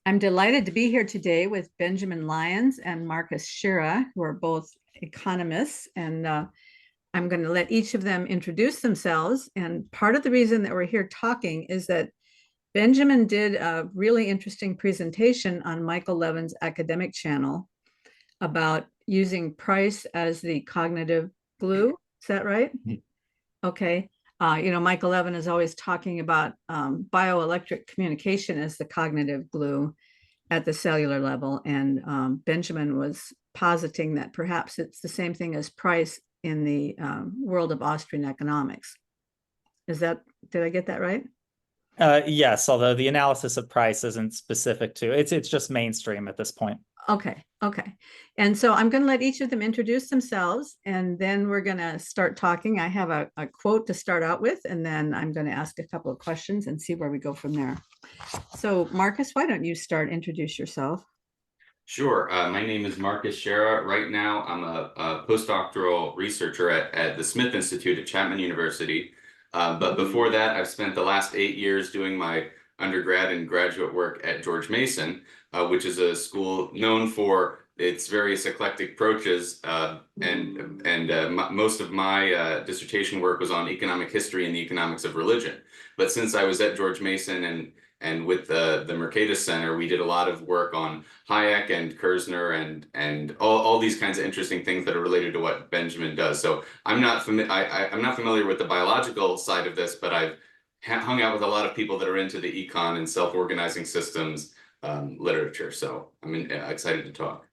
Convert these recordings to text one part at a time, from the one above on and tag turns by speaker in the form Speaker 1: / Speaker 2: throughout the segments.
Speaker 1: I'm delighted to be here today with Benjamin Lyons and Marcus Shera, who are both economists. And I'm going to let each of them introduce themselves. And part of the reason that we're here talking is that Benjamin did a really interesting presentation on Michael Levin's academic channel about using price as the cognitive glue. Is that right? Okay. Michael Levin is always talking about bioelectric communication as the cognitive glue at the cellular level. And Benjamin was positing that perhaps it's the same thing as price in the world of Austrian economics. Did I get that right?
Speaker 2: Yes, although the analysis of price isn't specific to it's just mainstream at this point.
Speaker 1: Okay. And so I'm going to let each of them introduce themselves, and then we're going to start talking. I have a quote to start out with, and then I'm going to ask a couple of questions and see where we go from there. So, Marcus, why don't you introduce yourself?
Speaker 3: Sure. My name is Marcus Shera. Right now, I'm a postdoctoral researcher at the Smith Institute at Chapman University. But before that, I've spent the last 8 years doing my undergrad and graduate work at George Mason, which is a school known for its various eclectic approaches. Most of my dissertation work was on economic history and the economics of religion. But since I was at George Mason and with the Mercatus Center, we did a lot of work on Hayek and Kerzner and all these kinds of interesting things that are related to what Benjamin does. So I'm not familiar with the biological side of this, but I've hung out with a lot of people that are into the econ and self-organizing systems literature. So I'm excited to talk.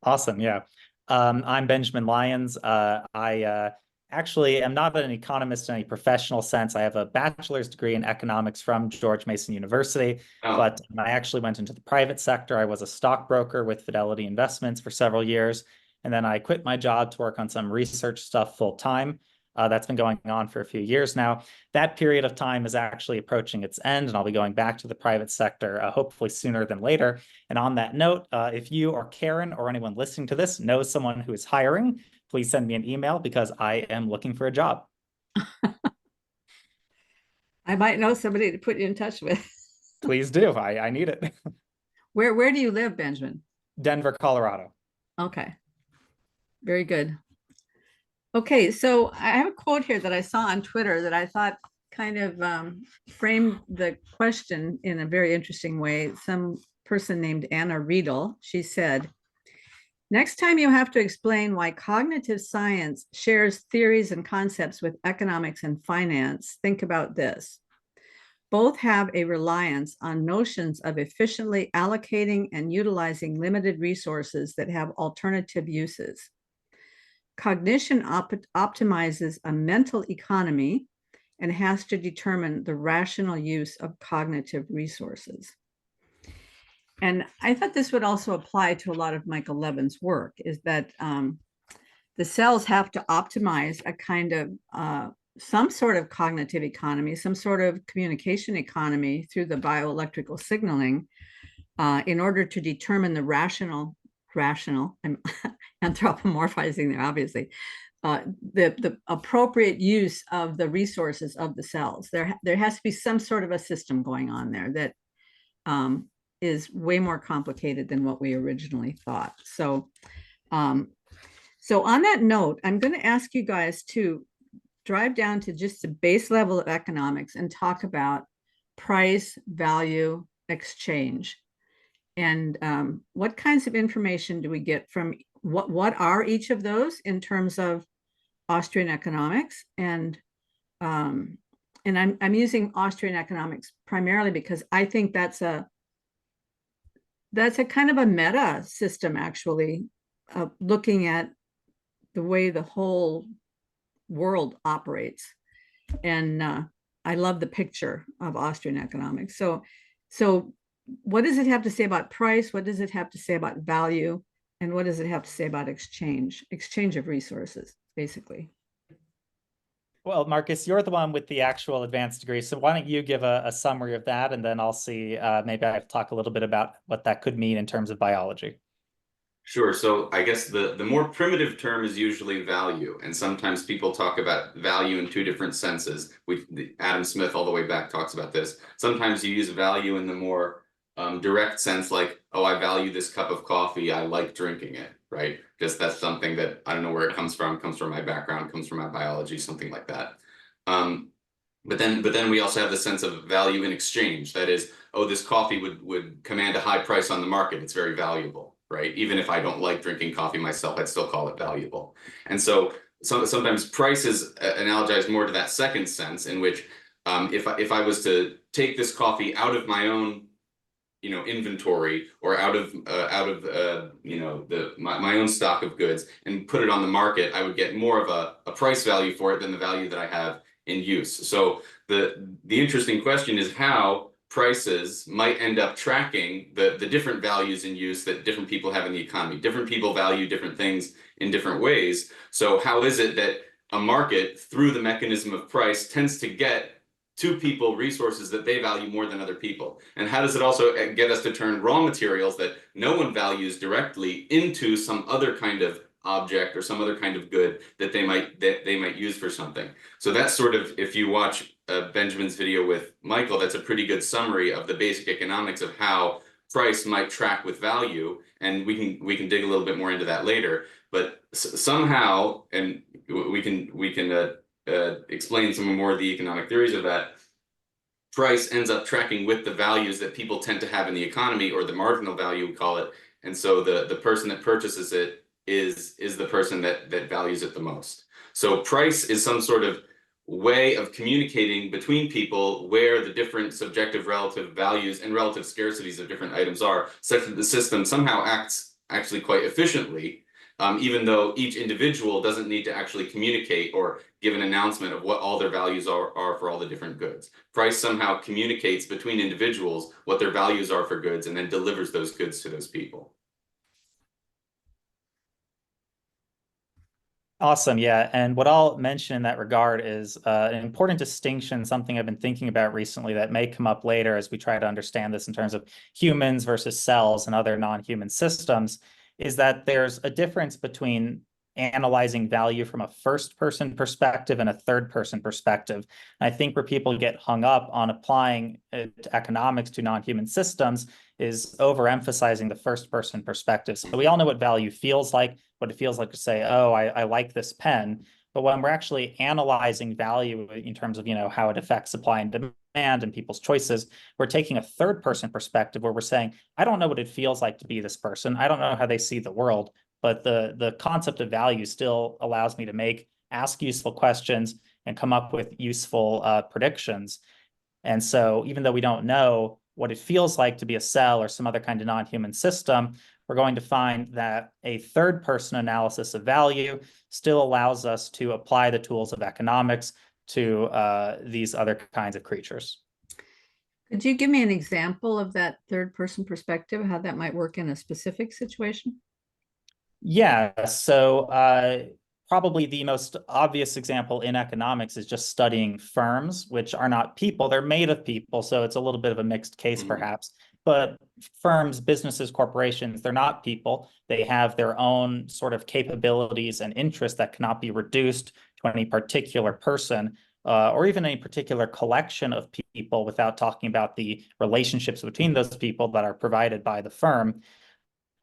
Speaker 2: Awesome. Yeah. I'm Benjamin Lyons. I actually am not an economist in any professional sense. I have a bachelor's degree in economics from George Mason University, but I actually went into the private sector. I was a stockbroker with Fidelity Investments for several years, and then I quit my job to work on some research stuff full time. That's been going on for a few years now. That period of time is actually approaching its end, and I'll be going back to the private sector, hopefully sooner than later. And on that note, if you or Karen or anyone listening to this knows someone who is hiring, please send me an email because I am looking for a job.
Speaker 1: I might know somebody to put you in touch with.
Speaker 2: Please do. I need it.
Speaker 1: Where do you live, Benjamin?
Speaker 2: Denver, Colorado.
Speaker 1: Okay. Very good. Okay, so I have a quote here that I saw on Twitter that I thought kind of framed the question in a very interesting way. Some person named Anna Riedel, she said, next time you have to explain why cognitive science shares theories and concepts with economics and finance, think about this. Both have a reliance on notions of efficiently allocating and utilizing limited resources that have alternative uses. Cognition optimizes a mental economy and has to determine the rational use of cognitive resources. And I thought this would also apply to a lot of Michael Levin's work, is that the cells have to optimize a kind of some sort of cognitive economy, some sort of communication economy through the bioelectrical signaling in order to determine the rational, I'm anthropomorphizing there, obviously, the appropriate use of the resources of the cells. There has to be some sort of a system going on there that is way more complicated than what we originally thought. So on that note, I'm going to ask you guys to drive down to just the base level of economics and talk about price, value, exchange. And what kinds of information do we get from what are each of those in terms of Austrian economics? And I'm using Austrian economics primarily because I think that's a kind of a meta system, actually, looking at the way the whole world operates. And I love the picture of Austrian economics. So what does it have to say about price? What does it have to say about value? And what does it have to say about exchange of resources, basically?
Speaker 2: Well, Marcus, you're the one with the actual advanced degree. So why don't you give a summary of that, and then I'll see, maybe I have to talk a little bit about what that could mean in terms of biology.
Speaker 3: Sure. So I guess the more primitive term is usually value. And sometimes people talk about value in two different senses. Adam Smith all the way back talks about this. Sometimes you use value in the more direct sense, like, oh, I value this cup of coffee, I like drinking it, right? Just that's something that I don't know where it comes from my background, comes from my biology, something like that. But then we also have the sense of value in exchange. That is, oh, this coffee would command a high price on the market. It's very valuable, right? Even if I don't like drinking coffee myself, I'd still call it valuable. And so sometimes price is analogized more to that second sense, in which if I was to take this coffee out of my own inventory, or out of my own stock of goods, and put it on the market, I would get more of a price value for it than the value that I have in use. So the interesting question is how prices might end up tracking the different values in use that different people have in the economy. Different people value different things in different ways. So how is it that a market, through the mechanism of price, tends to get to people resources that they value more than other people? And how does it also get us to turn raw materials that no one values directly into some other kind of object or some other kind of good that they might use for something? So that's sort of, if you watch Benjamin's video with Michael, that's a pretty good summary of the basic economics of how price might track with value. And we can dig a little bit more into that later. But somehow, and we can explain some more of the economic theories of that, price ends up tracking with the values that people tend to have in the economy, or the marginal value, we call it. And so the person that purchases it is the person that values it the most. So price is some sort of way of communicating between people where the different subjective relative values and relative scarcities of different items are, such that the system somehow acts actually quite efficiently, even though each individual doesn't need to actually communicate or give an announcement of what all their values are for all the different goods. Price somehow communicates between individuals what their values are for goods, and then delivers those goods to those people.
Speaker 2: Awesome. Yeah. And what I'll mention in that regard is an important distinction, something I've been thinking about recently that may come up later as we try to understand this in terms of humans versus cells and other non-human systems, is that there's a difference between analyzing value from a first-person perspective and a third-person perspective. And I think where people get hung up on applying economics to non-human systems is overemphasizing the first-person perspective. So we all know what value feels like, what it feels like to say, oh, I like this pen. But when we're actually analyzing value in terms of, how it affects supply and demand and people's choices, we're taking a third-person perspective where we're saying, I don't know what it feels like to be this person. I don't know how they see the world. But the concept of value still allows me to ask useful questions and come up with useful predictions. And so even though we don't know what it feels like to be a cell or some other kind of non-human system, we're going to find that a third-person analysis of value still allows us to apply the tools of economics to these other kinds of creatures.
Speaker 1: Could you give me an example of that third-person perspective, how that might work in a specific situation?
Speaker 2: Yeah, so probably the most obvious example in economics is just studying firms, which are not people. They're made of people, so it's a little bit of a mixed case, perhaps. But firms, businesses, corporations, they're not people. They have their own sort of capabilities and interests that cannot be reduced to any particular person, or even any particular collection of people, without talking about the relationships between those people that are provided by the firm.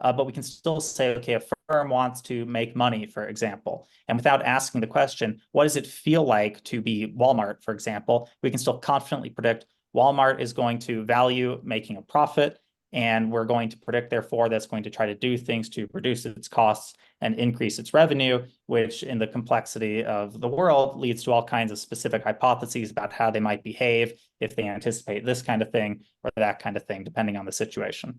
Speaker 2: But we can still say, okay, a firm wants to make money, for example. And without asking the question, what does it feel like to be Walmart, for example, we can still confidently predict Walmart is going to value making a profit. And we're going to predict, therefore, that's going to try to do things to reduce its costs and increase its revenue, which in the complexity of the world leads to all kinds of specific hypotheses about how they might behave if they anticipate this kind of thing or that kind of thing, depending on the situation.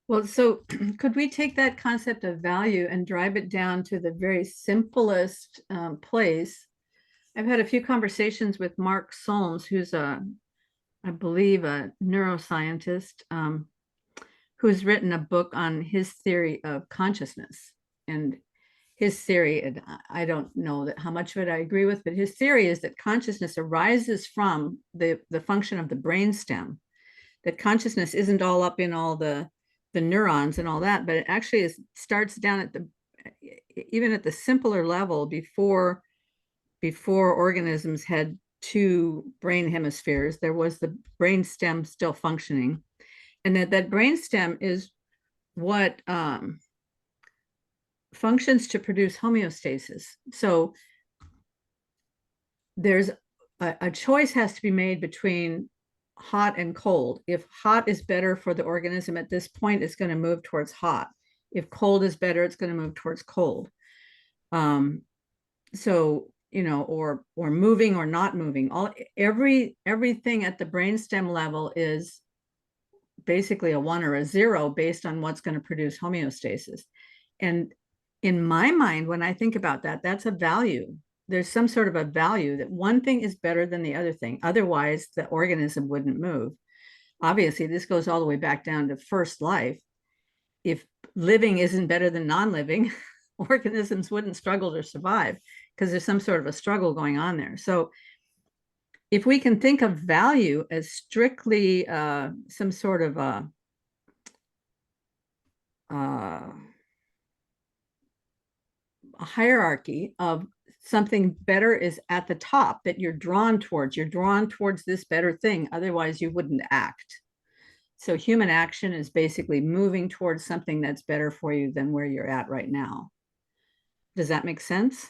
Speaker 1: Well, so could we take that concept of value and drive it down to the very simplest place? I've had a few conversations with Mark Solms, who's I believe, a neuroscientist, who's written a book on his theory of consciousness. And his theory, and I don't know how much of it I agree with, but his theory is that consciousness arises from the function of the brainstem, that consciousness isn't all up in all the neurons and all that, but it actually starts down at even at the simpler level before organisms had two brain hemispheres. There was the brain stem still functioning, And that brainstem is what functions to produce homeostasis. So there's a choice has to be made between hot and cold. If hot is better for the organism at this point, it's going to move towards hot. If cold is better, it's going to move towards cold. So, you know, or moving or not moving. Everything at the brainstem level is basically a 1 or a 0 based on what's going to produce homeostasis. And in my mind, when I think about that, that's a value. There's some sort of a value that one thing is better than the other thing. Otherwise, the organism wouldn't move. Obviously, this goes all the way back down to first life. If living isn't better than non-living, organisms wouldn't struggle to survive because there's some sort of a struggle going on there. So if we can think of value as strictly some sort of a hierarchy of something better is at the top that you're drawn towards this better thing, otherwise you wouldn't act. So human action is basically moving towards something that's better for you than where you're at right now. Does that make sense?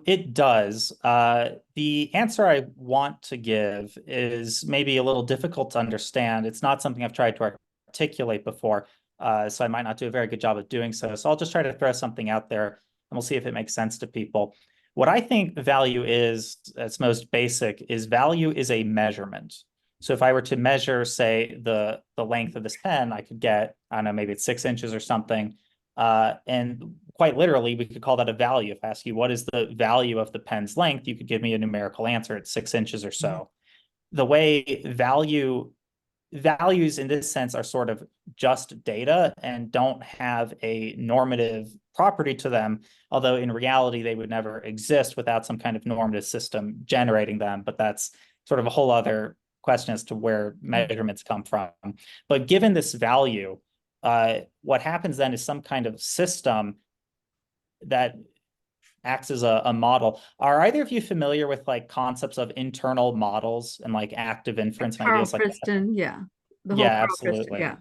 Speaker 2: It does. The answer I want to give is maybe a little difficult to understand. It's not something I've tried to articulate before, so I might not do a very good job of doing so. So I'll just try to throw something out there, and we'll see if it makes sense to people. What I think value is, at its most basic, is value is a measurement. So if I were to measure, say, the length of this pen, I could get, I don't know, maybe it's 6 inches or something. And quite literally, we could call that a value. If I ask you, what is the value of the pen's length, you could give me a numerical answer. It's 6 inches or so. Mm-hmm. The way values in this sense are sort of just data and don't have a normative property to them, although in reality, they would never exist without some kind of normative system generating them. But that's sort of a whole other question as to where measurements come from. But given this value, what happens then is some kind of system that acts as a model. Are either of you familiar with like concepts of internal models and like active inference and ideas like that?
Speaker 1: Yeah.
Speaker 2: Yeah, absolutely.
Speaker 1: Yeah.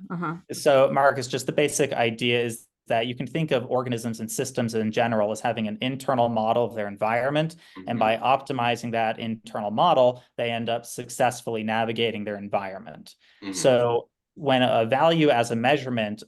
Speaker 2: So Marcus, just the basic idea is that you can think of organisms and systems in general as having an internal model of their environment. And by optimizing that internal model, they end up successfully navigating their environment. So when a value as a measurement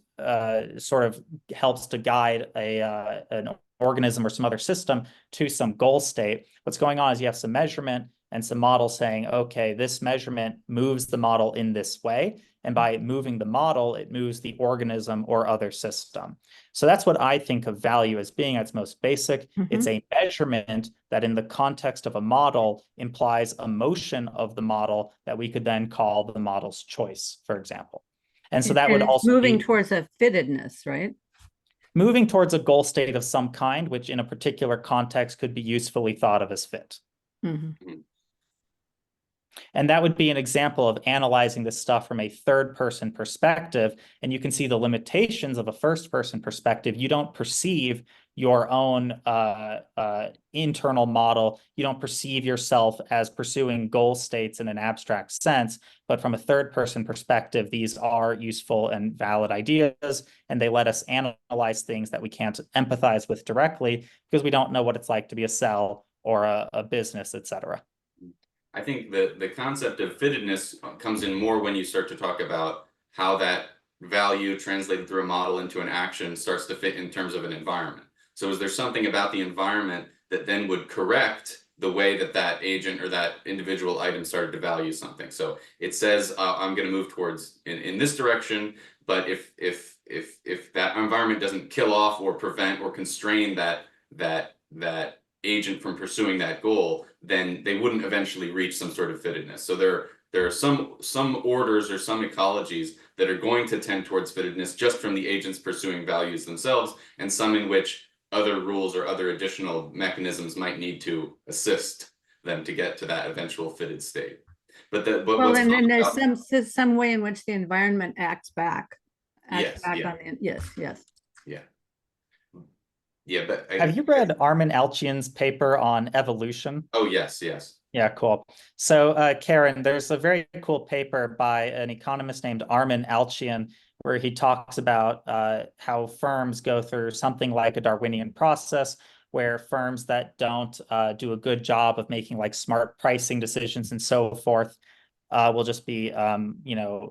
Speaker 2: sort of helps to guide an organism or some other system to some goal state, what's going on is you have some measurement and some model saying, okay, this measurement moves the model in this way. And by moving the model, it moves the organism or other system. So that's what I think of value as being at its most basic. It's a measurement that in the context of a model implies a motion of the model that we could then call the model's choice, for example. And so that would also
Speaker 1: moving towards a fittedness, right?
Speaker 2: Moving towards a goal state of some kind, which in a particular context could be usefully thought of as fit. And that would be an example of analyzing this stuff from a third-person perspective. And you can see the limitations of a first-person perspective. You don't perceive your own internal model. You don't perceive yourself as pursuing goal states in an abstract sense. But from a third-person perspective, these are useful and valid ideas. And they let us analyze things that we can't empathize with directly because we don't know what it's like to be a cell or a business, et cetera.
Speaker 3: I think the concept of fittedness comes in more when you start to talk about how that value translated through a model into an action starts to fit in terms of an environment. So is there something about the environment that then would correct the way that that agent or that individual item started to value something? So it says, I'm going to move towards in this direction, but if that environment doesn't kill off or prevent or constrain that agent from pursuing that goal, then they wouldn't eventually reach some sort of fittedness. So there are some orders or some ecologies that are going to tend towards fittedness just from the agents pursuing values themselves, and some in which other rules or other additional mechanisms might need to assist them to get to that eventual fitted state. But
Speaker 1: and then there's some way in which the environment acts back.
Speaker 3: Yeah, but
Speaker 2: have you read Armin Elchian's paper on evolution?
Speaker 3: Oh, yes.
Speaker 2: Yeah, cool. So, Karen, there's a very cool paper by an economist named Armin Alchian, where he talks about how firms go through something like a Darwinian process, where firms that don't do a good job of making like smart pricing decisions and so forth will just be,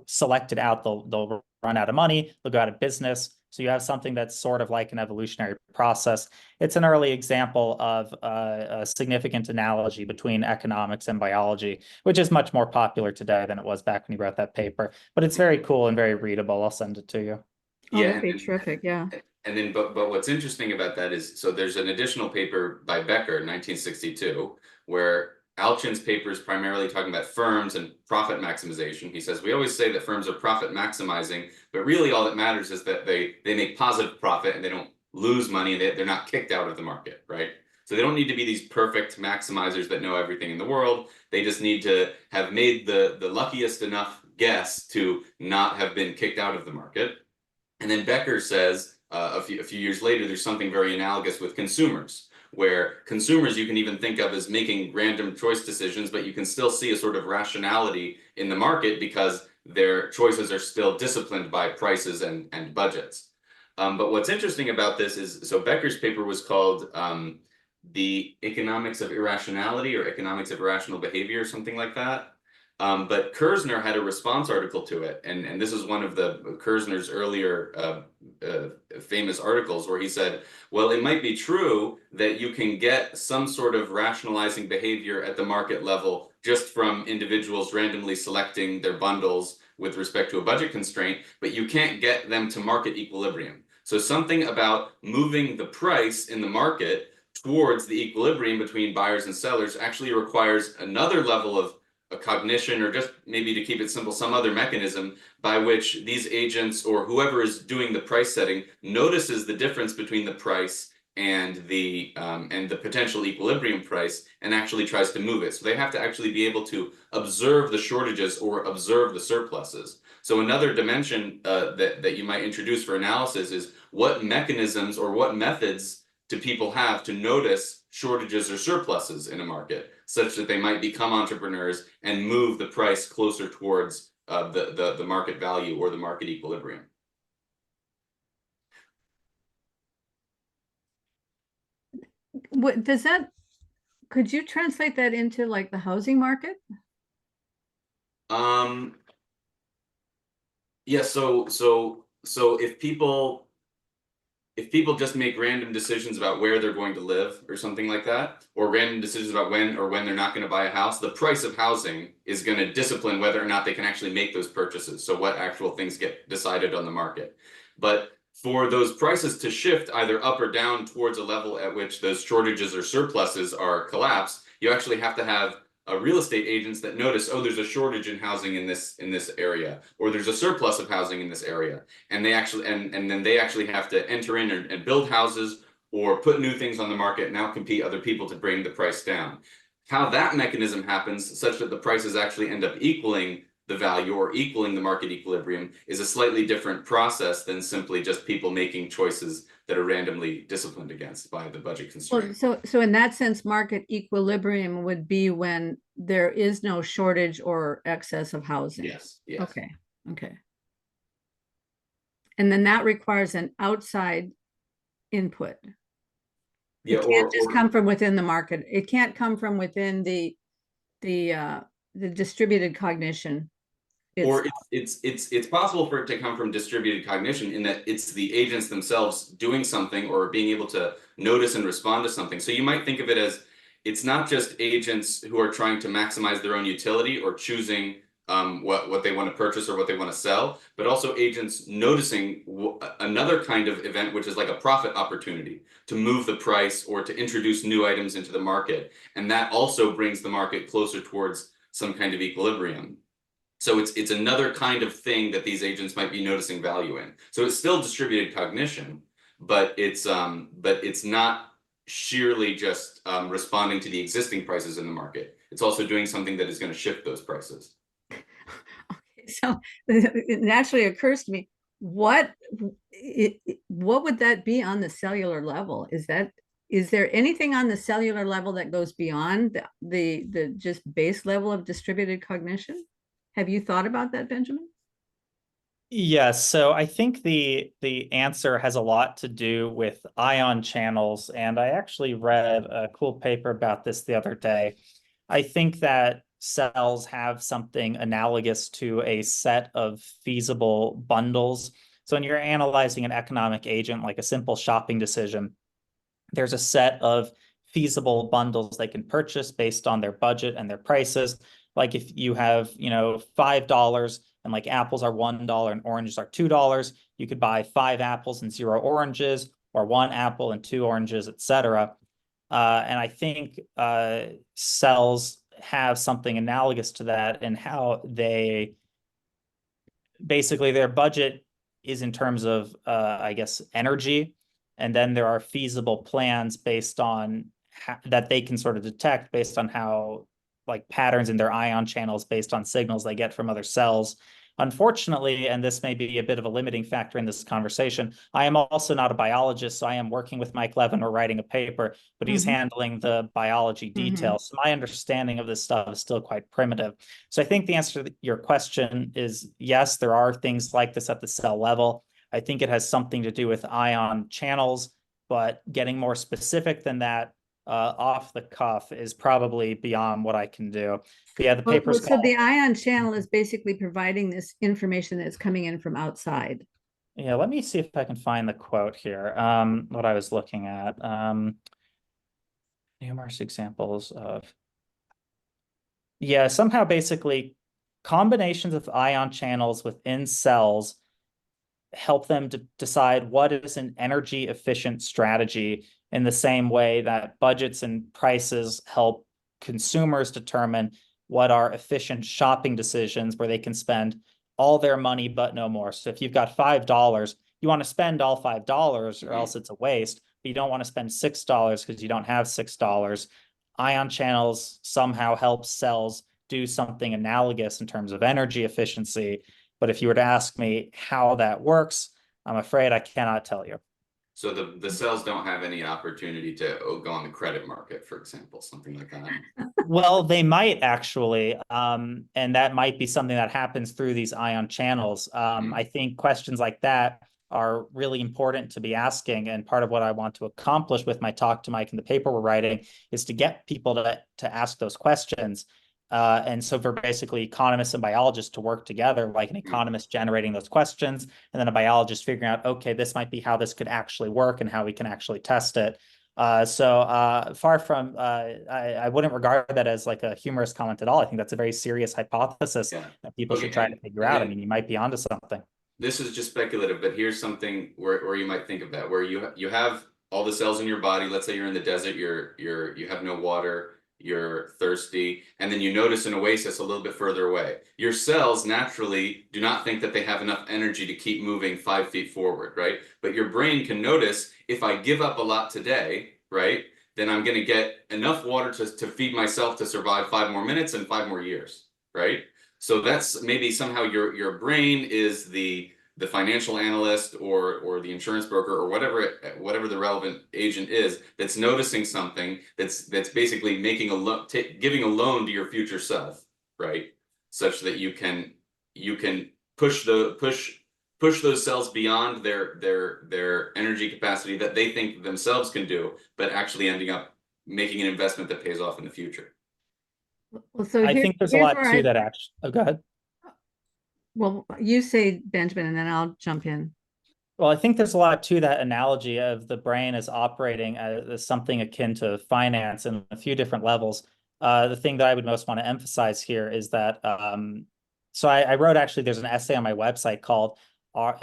Speaker 2: selected out. They'll run out of money. They'll go out of business. So you have something that's sort of like an evolutionary process. It's an early example of a significant analogy between economics and biology, which is much more popular today than it was back when you wrote that paper. But it's very cool and very readable. I'll send it to you.
Speaker 1: Oh,
Speaker 3: Yeah,
Speaker 1: that'd be terrific. Yeah.
Speaker 3: and then, but what's interesting about that is, so there's an additional paper by Becker in 1962, where Alchin's paper is primarily talking about firms and profit maximization. He says, we always say that firms are profit maximizing, but really all that matters is that they make positive profit and they don't lose money, and they're not kicked out of the market, right? So they don't need to be these perfect maximizers that know everything in the world. They just need to have made the luckiest enough guess to not have been kicked out of the market. And then Becker says a few years later, there's something very analogous with consumers, where consumers you can even think of as making random choice decisions, but you can still see a sort of rationality in the market because their choices are still disciplined by prices and budgets. But what's interesting about this is, so Becker's paper was called The Economics of Irrationality, or Economics of Irrational Behavior, or something like that. But Kerzner had a response article to it, and this is one of Kerzner's earlier famous articles, where he said, well, it might be true that you can get some sort of rationalizing behavior at the market level just from individuals randomly selecting their bundles with respect to a budget constraint, but you can't get them to market equilibrium. So something about moving the price in the market towards the equilibrium between buyers and sellers actually requires another level of a cognition, or just maybe, to keep it simple, some other mechanism by which these agents or whoever is doing the price setting notices the difference between the price and the potential equilibrium price, and actually tries to move it. So they have to actually be able to observe the shortages or observe the surpluses. So another dimension that you might introduce for analysis is, what mechanisms or what methods do people have to notice shortages or surpluses in a market, such that they might become entrepreneurs and move the price closer towards the market value or the market equilibrium.
Speaker 1: What does that, could you translate that into like the housing market?
Speaker 3: Yeah, so if people just make random decisions about where they're going to live or something like that, or random decisions about when they're not going to buy a house, the price of housing is going to discipline whether or not they can actually make those purchases. So what actual things get decided on the market. But for those prices to shift either up or down towards a level at which those shortages or surpluses are collapsed, you actually have to have real estate agents that notice, oh, there's a shortage in housing in this area, or there's a surplus of housing in this area, and they actually and then they actually have to enter in and build houses or put new things on the market and now compete other people to bring the price down. How that mechanism happens such that the prices actually end up equaling the value or equaling the market equilibrium is a slightly different process than simply just people making choices that are randomly disciplined against by the budget constraint.
Speaker 1: Well, so in that sense, market equilibrium would be when there is no shortage or excess of housing.
Speaker 3: Yes. Yes.
Speaker 1: Okay. And then that requires an outside input.
Speaker 3: Yeah,
Speaker 1: It can't just come from within the market. It can't come from within the distributed cognition.
Speaker 3: Or it's possible for it to come from distributed cognition, in that it's the agents themselves doing something or being able to notice and respond to something. So you might think of it as, it's not just agents who are trying to maximize their own utility or choosing what they want to purchase or what they want to sell, but also agents noticing another kind of event, which is like a profit opportunity to move the price or to introduce new items into the market. And that also brings the market closer towards some kind of equilibrium. So it's another kind of thing that these agents might be noticing value in. So it's still distributed cognition, but it's not sheerly just responding to the existing prices in the market. It's also doing something that is going to shift those prices.
Speaker 1: Okay, so it naturally occurs to me, what would that be on the cellular level? Is that is there anything on the cellular level that goes beyond the just base level of distributed cognition? Have you thought about that, Benjamin?
Speaker 2: Yes, so I think the answer has a lot to do with ion channels, and I actually read a cool paper about this the other day. I think that cells have something analogous to a set of feasible bundles. So when you're analyzing an economic agent, like a simple shopping decision, there's a set of feasible bundles they can purchase based on their budget and their prices. Like if you have, $5 and like apples are $1 and oranges are $2, you could buy 5 apples and 0 oranges, or 1 apple and 2 oranges, etc. And I think cells have something analogous to that in how they basically their budget is in terms of, I guess, energy. And then there are feasible plans based on that they can sort of detect based on how, like, patterns in their ion channels based on signals they get from other cells. Unfortunately, and this may be a bit of a limiting factor in this conversation, I am also not a biologist, so I am working with Mike Levin. We're writing a paper, but he's handling the biology details. So my understanding of this stuff is still quite primitive. So I think the answer to your question is yes, there are things like this at the cell level. I think it has something to do with ion channels, but getting more specific than that off the cuff is probably beyond what I can do. But yeah, the paper's
Speaker 1: so the ion channel is basically providing this information that's coming in from outside.
Speaker 2: Yeah, let me see if I can find the quote here. What I was looking at. Numerous examples of. Yeah, somehow basically combinations of ion channels within cells help them to decide what is an energy efficient strategy, in the same way that budgets and prices help consumers determine what are efficient shopping decisions where they can spend all their money but no more. So if you've got $5, you want to spend all $5 or else it's a waste, but you don't want to spend $6 because you don't have $6. Ion channels somehow help cells do something analogous in terms of energy efficiency. But if you were to ask me how that works, I'm afraid I cannot tell you.
Speaker 3: So the cells don't have any opportunity to go on the credit market, for example, something like that.
Speaker 2: Well, they might actually, and that might be something that happens through these ion channels. I think questions like that are really important to be asking. And part of what I want to accomplish with my talk to Mike and the paper we're writing is to get people to ask those questions. And so for basically economists and biologists to work together, like an economist generating those questions, and then a biologist figuring out, okay, this might be how this could actually work and how we can actually test it. Far from, I wouldn't regard that as like a humorous comment at all. I think that's a very serious hypothesis that people should try to figure out. I mean, you might be onto something.
Speaker 3: This is just speculative, but here's something where you might think of that, where you have all the cells in your body. Let's say you're in the desert, you have no water, you're thirsty, and then you notice an oasis a little bit further away. Your cells naturally do not think that they have enough energy to keep moving 5 feet forward, right? But your brain can notice, if I give up a lot today, right, then I'm going to get enough water to feed myself to survive 5 more minutes and 5 more years, right? So that's maybe somehow your brain is the financial analyst or the insurance broker or whatever the relevant agent is that's noticing something that's basically making giving a loan to your future self, right? Such that you can push those cells beyond their energy capacity that they think themselves can do, but actually ending up making an investment that pays off in the future.
Speaker 1: Well, so
Speaker 2: I think there's a lot to that, actually. Oh, go ahead.
Speaker 1: Well, you say, Benjamin, and then I'll jump in.
Speaker 2: Well, I think there's a lot to that analogy of the brain as operating as something akin to finance in a few different levels. The thing that I would most want to emphasize here is that, so I wrote, actually, there's an essay on my website called Are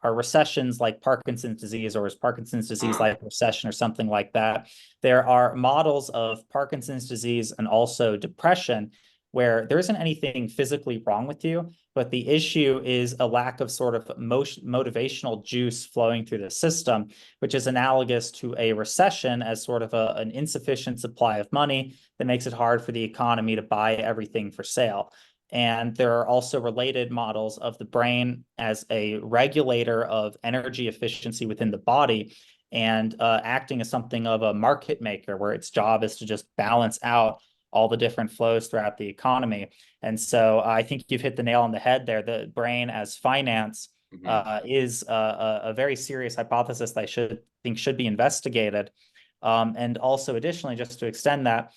Speaker 2: Recessions Like Parkinson's Disease, or is Parkinson's Disease like recession, or something like that. There are models of Parkinson's disease and also depression where there isn't anything physically wrong with you, but the issue is a lack of sort of motivational juice flowing through the system, which is analogous to a recession as sort of an insufficient supply of money that makes it hard for the economy to buy everything for sale. And there are also related models of the brain as a regulator of energy efficiency within the body. and acting as something of a market maker, where its job is to just balance out all the different flows throughout the economy. And so I think you've hit the nail on the head there. The brain as finance is a very serious hypothesis that I think should be investigated. And also additionally, just to extend that,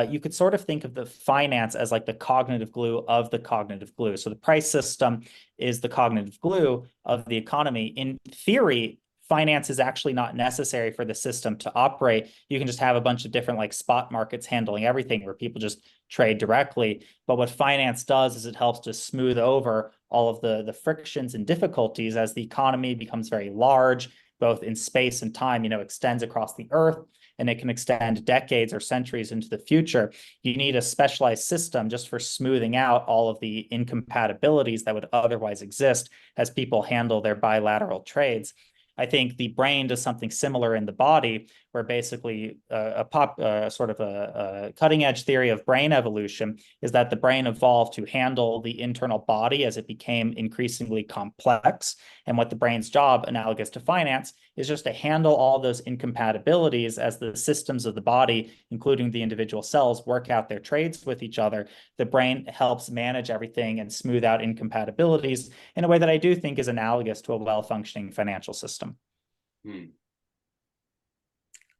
Speaker 2: you could sort of think of the finance as like the cognitive glue of the cognitive glue. So the price system is the cognitive glue of the economy. In theory, finance is actually not necessary for the system to operate. You can just have a bunch of different like spot markets handling everything where people just trade directly. But what finance does is it helps to smooth over all of the frictions and difficulties as the economy becomes very large, both in space and time, extends across the earth, and it can extend decades or centuries into the future. You need a specialized system just for smoothing out all of the incompatibilities that would otherwise exist as people handle their bilateral trades. I think the brain does something similar in the body, where basically sort of a cutting edge theory of brain evolution is that the brain evolved to handle the internal body as it became increasingly complex. And what the brain's job, analogous to finance, is just to handle all those incompatibilities as the systems of the body, including the individual cells, work out their trades with each other. The brain helps manage everything and smooth out incompatibilities in a way that I do think is analogous to a well-functioning financial system.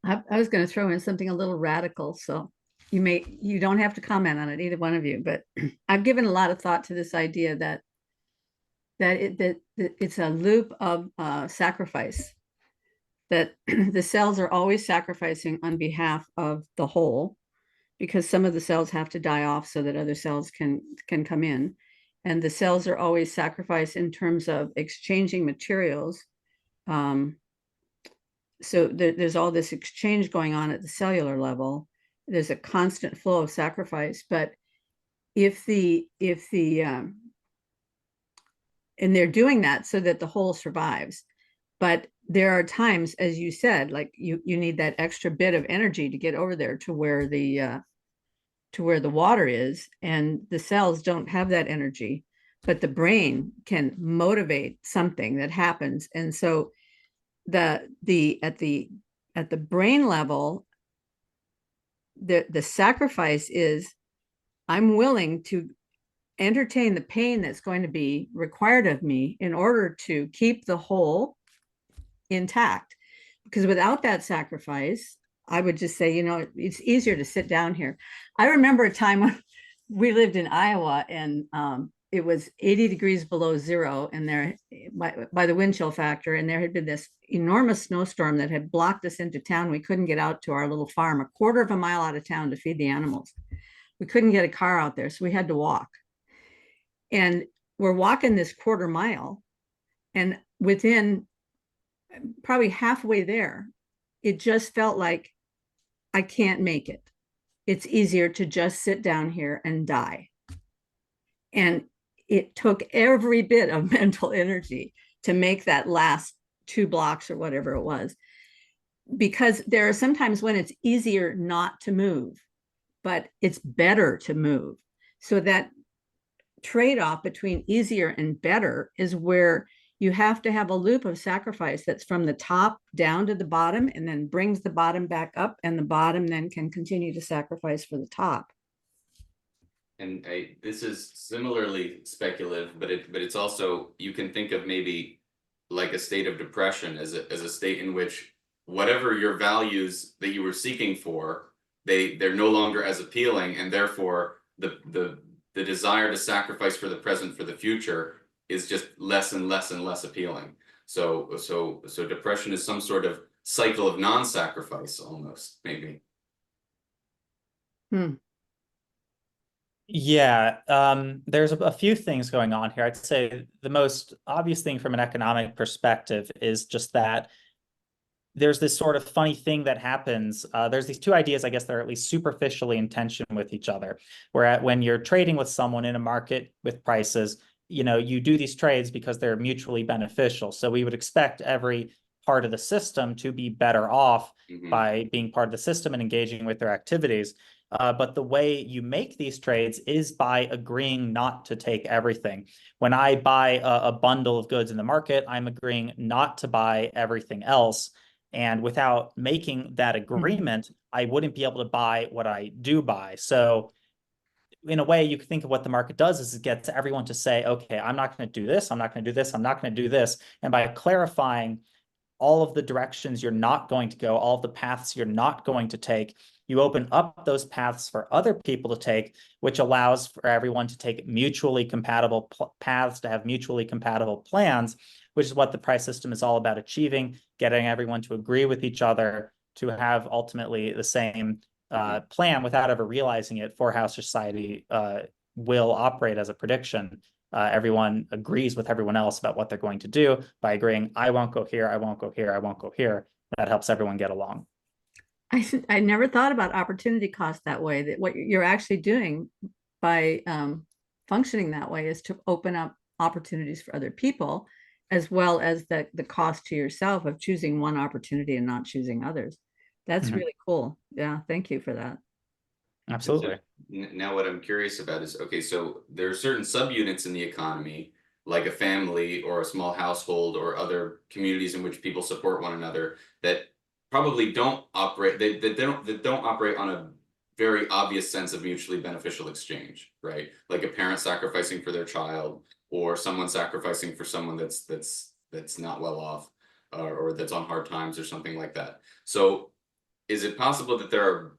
Speaker 1: I was going to throw in something a little radical, so you don't have to comment on it, either one of you, but I've given a lot of thought to this idea that it's a loop of sacrifice, that the cells are always sacrificing on behalf of the whole, because some of the cells have to die off so that other cells can come in. And the cells are always sacrificed in terms of exchanging materials. So there's all this exchange going on at the cellular level. There's a constant flow of sacrifice, but and they're doing that so that the whole survives. But there are times, as you said, like you need that extra bit of energy to get over there to where the water is, and the cells don't have that energy, but the brain can motivate something that happens. And so at the brain level, the sacrifice is, I'm willing to entertain the pain that's going to be required of me in order to keep the whole intact. Because without that sacrifice, I would just say, it's easier to sit down here. I remember a time when we lived in Iowa, and it was 80 degrees below zero, and there by the wind chill factor, and there had been this enormous snowstorm that had blocked us into town. We couldn't get out to our little farm, a quarter of a mile out of town, to feed the animals. We couldn't get a car out there, so we had to walk. And we're walking this quarter mile, and within probably halfway there, it just felt like I can't make it. It's easier to just sit down here and die. And it took every bit of mental energy to make that last 2 blocks or whatever it was, because there are sometimes when it's easier not to move, but it's better to move. So that trade-off between easier and better is where you have to have a loop of sacrifice that's from the top down to the bottom, and then brings the bottom back up, and the bottom then can continue to sacrifice for the top.
Speaker 3: And this is similarly speculative, but it's also, you can think of maybe like a state of depression as a state in which whatever your values that you were seeking for, they're no longer as appealing, and therefore the desire to sacrifice for the present for the future is just less and less and less appealing. So depression is some sort of cycle of non-sacrifice, almost, maybe.
Speaker 2: Yeah, there's a few things going on here. I'd say the most obvious thing from an economic perspective is just that there's this sort of funny thing that happens. There's these two ideas, I guess, that are at least superficially in tension with each other. Where when you're trading with someone in a market with prices, you do these trades because they're mutually beneficial. So we would expect every part of the system to be better off by being part of the system and engaging with their activities. But the way you make these trades is by agreeing not to take everything. When I buy a bundle of goods in the market, I'm agreeing not to buy everything else. And without making that agreement, I wouldn't be able to buy what I do buy. So in a way, you can think of what the market does is it gets everyone to say, okay, I'm not going to do this, I'm not going to do this, I'm not going to do this. And by clarifying all of the directions you're not going to go, all of the paths you're not going to take, you open up those paths for other people to take, which allows for everyone to take mutually compatible paths, to have mutually compatible plans, which is what the price system is all about achieving, getting everyone to agree with each other, to have ultimately the same plan without ever realizing it for how society will operate as a prediction. Everyone agrees with everyone else about what they're going to do by agreeing, I won't go here, I won't go here, I won't go here. That helps everyone get along.
Speaker 1: I never thought about opportunity cost that way, that what you're actually doing by functioning that way is to open up opportunities for other people, as well as the cost to yourself of choosing one opportunity and not choosing others. That's really cool. Yeah, thank you for that.
Speaker 2: Absolutely.
Speaker 3: So now what I'm curious about is, okay, so there are certain subunits in the economy, like a family or a small household or other communities in which people support one another, that probably don't operate, that don't operate on a very obvious sense of mutually beneficial exchange, right? Like a parent sacrificing for their child, or someone sacrificing for someone that's not well off, or that's on hard times or something like that. So is it possible that there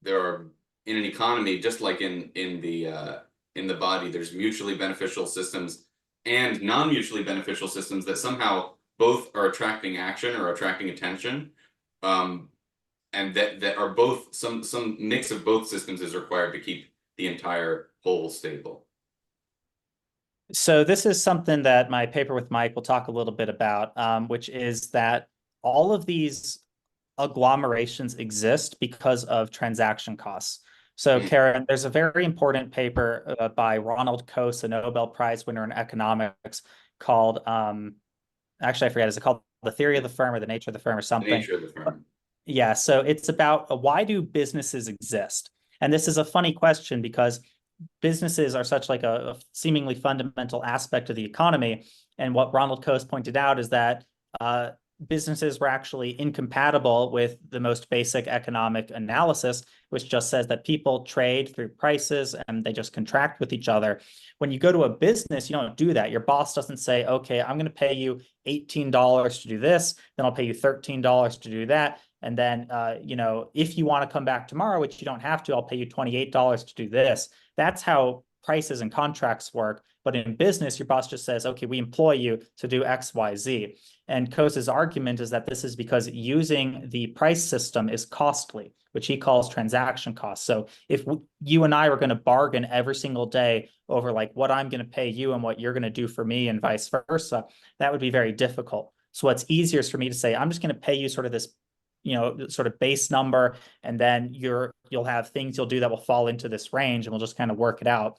Speaker 3: are in an economy, just like in the body, there's mutually beneficial systems and non-mutually beneficial systems that somehow both are attracting action or attracting attention, and that are both, some mix of both systems is required to keep the entire whole stable.
Speaker 2: So this is something that my paper with Mike will talk a little bit about, which is that all of these agglomerations exist because of transaction costs. So Karen, there's a very important paper by Ronald Coase, a Nobel Prize winner in economics, called, actually I forget, is it called The Theory of the Firm or The Nature of the Firm or something?
Speaker 3: The nature of the firm.
Speaker 2: Yeah, so it's about why do businesses exist? And this is a funny question because businesses are such like a seemingly fundamental aspect of the economy. And what Ronald Coase pointed out is that businesses were actually incompatible with the most basic economic analysis, which just says that people trade through prices and they just contract with each other. When you go to a business, you don't do that. Your boss doesn't say, okay, I'm going to pay you $18 to do this, then I'll pay you $13 to do that. And then, if you want to come back tomorrow, which you don't have to, I'll pay you $28 to do this. That's how prices and contracts work. But in business, your boss just says, okay, we employ you to do X, Y, Z. And Coase's argument is that this is because using the price system is costly, which he calls transaction costs. So if you and I were going to bargain every single day over like what I'm going to pay you and what you're going to do for me and vice versa, that would be very difficult. So what's easier is for me to say, I'm just going to pay you sort of this sort of base number, and then you'll have things you'll do that will fall into this range, and we'll just kind of work it out.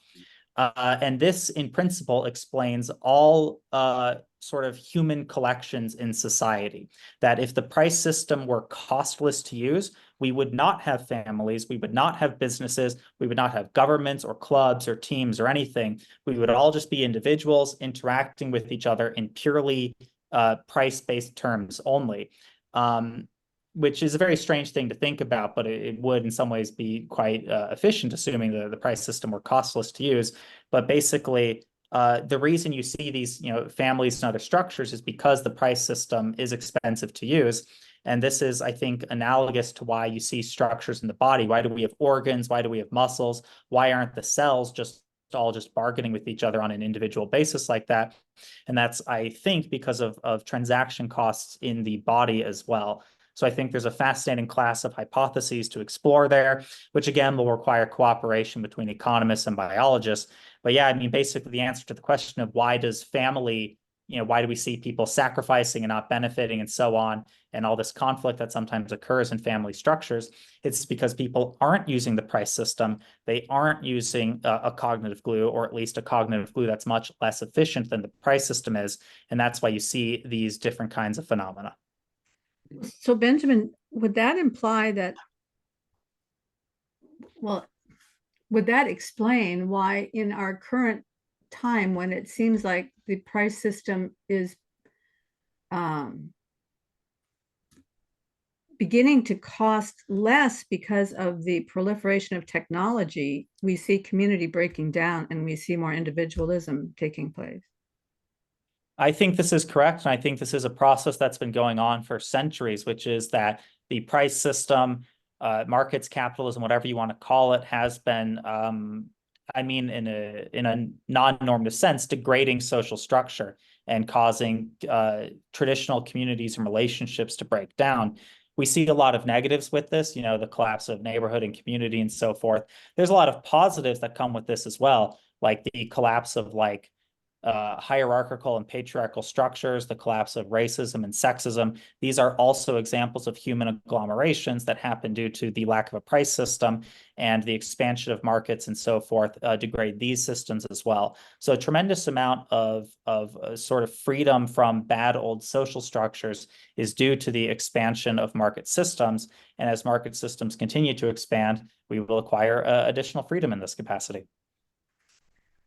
Speaker 2: And this, in principle, explains all sort of human collections in society. That if the price system were costless to use, we would not have families, we would not have businesses, we would not have governments or clubs or teams or anything. We would all just be individuals interacting with each other in purely price-based terms only. Which is a very strange thing to think about, but it would in some ways be quite efficient, assuming the price system were costless to use. But basically, the reason you see these families and other structures is because the price system is expensive to use. And this is, I think, analogous to why you see structures in the body. Why do we have organs? Why do we have muscles? Why aren't the cells all bargaining with each other on an individual basis like that? And that's, I think, because of transaction costs in the body as well. So I think there's a fascinating class of hypotheses to explore there, which again will require cooperation between economists and biologists. But yeah, I mean, basically the answer to the question of why does family, why do we see people sacrificing and not benefiting and so on, and all this conflict that sometimes occurs in family structures, it's because people aren't using the price system. They aren't using a cognitive glue, or at least a cognitive glue that's much less efficient than the price system is. And that's why you see these different kinds of phenomena.
Speaker 1: So Benjamin, would that imply that, well, would that explain why in our current time, when it seems like the price system is beginning to cost less because of the proliferation of technology, we see community breaking down and we see more individualism taking place.
Speaker 2: I think this is correct. And I think this is a process that's been going on for centuries, which is that the price system, markets, capitalism, whatever you want to call it, has been, I mean, in a non-normative sense, degrading social structure and causing traditional communities and relationships to break down. We see a lot of negatives with this, you know, the collapse of neighborhood and community and so forth. There's a lot of positives that come with this as well, like the collapse of like hierarchical and patriarchal structures, the collapse of racism and sexism. These are also examples of human agglomerations that happen due to the lack of a price system, and the expansion of markets and so forth degrade these systems as well. So a tremendous amount of sort of freedom from bad old social structures is due to the expansion of market systems. And as market systems continue to expand, we will acquire additional freedom in this capacity.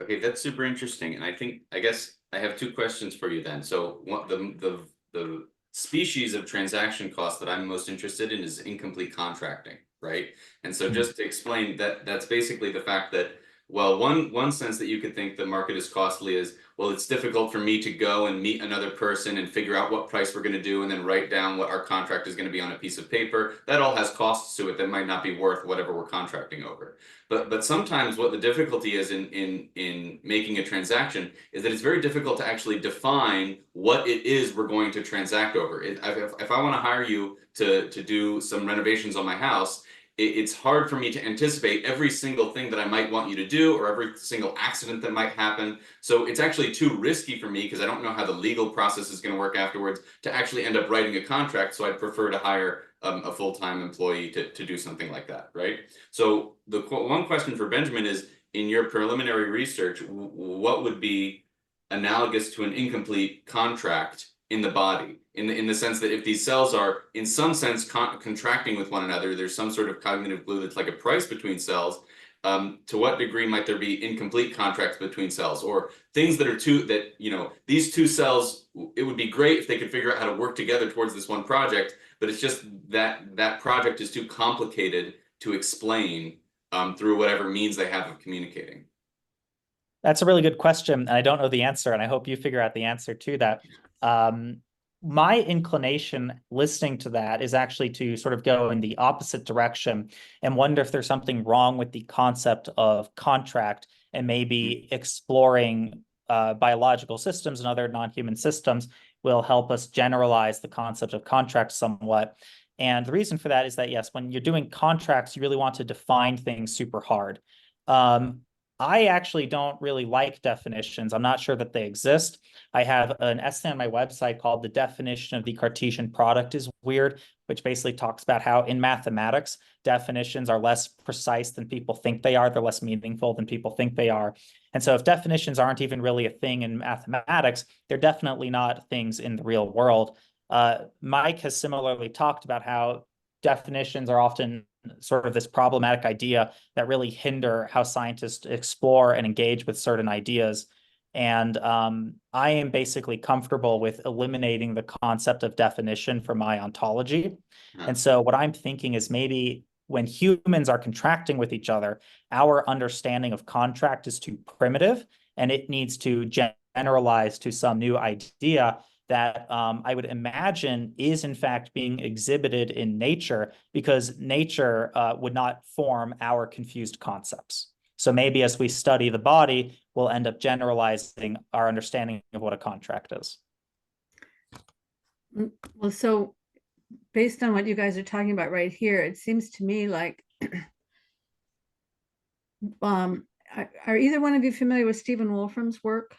Speaker 3: Okay, that's super interesting. And I guess I have two questions for you then. So what the species of transaction cost that I'm most interested in is incomplete contracting, right? And so just to explain that, that's basically the fact that, well, one sense that you could think the market is costly is, well, it's difficult for me to go and meet another person and figure out what price we're going to do and then write down what our contract is going to be on a piece of paper. That all has costs to it that might not be worth whatever we're contracting over. But sometimes what the difficulty is in making a transaction is that it's very difficult to actually define what it is we're going to transact over. If I want to hire you to do some renovations on my house, it's hard for me to anticipate every single thing that I might want you to do or every single accident that might happen. So it's actually too risky for me because I don't know how the legal process is going to work afterwards to actually end up writing a contract. So I'd prefer to hire a full-time employee to do something like that, right? So the one question for Benjamin is, in your preliminary research, what would be analogous to an incomplete contract in the body, in the sense that if these cells are in some sense contracting with one another, there's some sort of cognitive glue that's like a price between cells. To what degree might there be incomplete contracts between cells, or things that are these two cells, it would be great if they could figure out how to work together towards this one project, but it's just that project is too complicated to explain through whatever means they have of communicating.
Speaker 2: That's a really good question, and I don't know the answer, and I hope you figure out the answer to that. My inclination listening to that is actually to sort of go in the opposite direction and wonder if there's something wrong with the concept of contract, and maybe exploring biological systems and other non-human systems will help us generalize the concept of contract somewhat. And the reason for that is that, yes, when you're doing contracts, you really want to define things super hard. I actually don't really like definitions. I'm not sure that they exist. I have an essay on my website called "The Definition of the Cartesian Product is Weird," which basically talks about how in mathematics, definitions are less precise than people think they are. They're less meaningful than people think they are. And so if definitions aren't even really a thing in mathematics, they're definitely not things in the real world. Mike has similarly talked about how definitions are often sort of this problematic idea that really hinder how scientists explore and engage with certain ideas. And I am basically comfortable with eliminating the concept of definition from my ontology. And so what I'm thinking is, maybe when humans are contracting with each other, our understanding of contract is too primitive, and it needs to generalize to some new idea that I would imagine is in fact being exhibited in nature, because nature would not form our confused concepts. So maybe as we study the body, we'll end up generalizing our understanding of what a contract is.
Speaker 1: Well, so based on what you guys are talking about right here, it seems to me like, are either one of you familiar with Stephen Wolfram's work?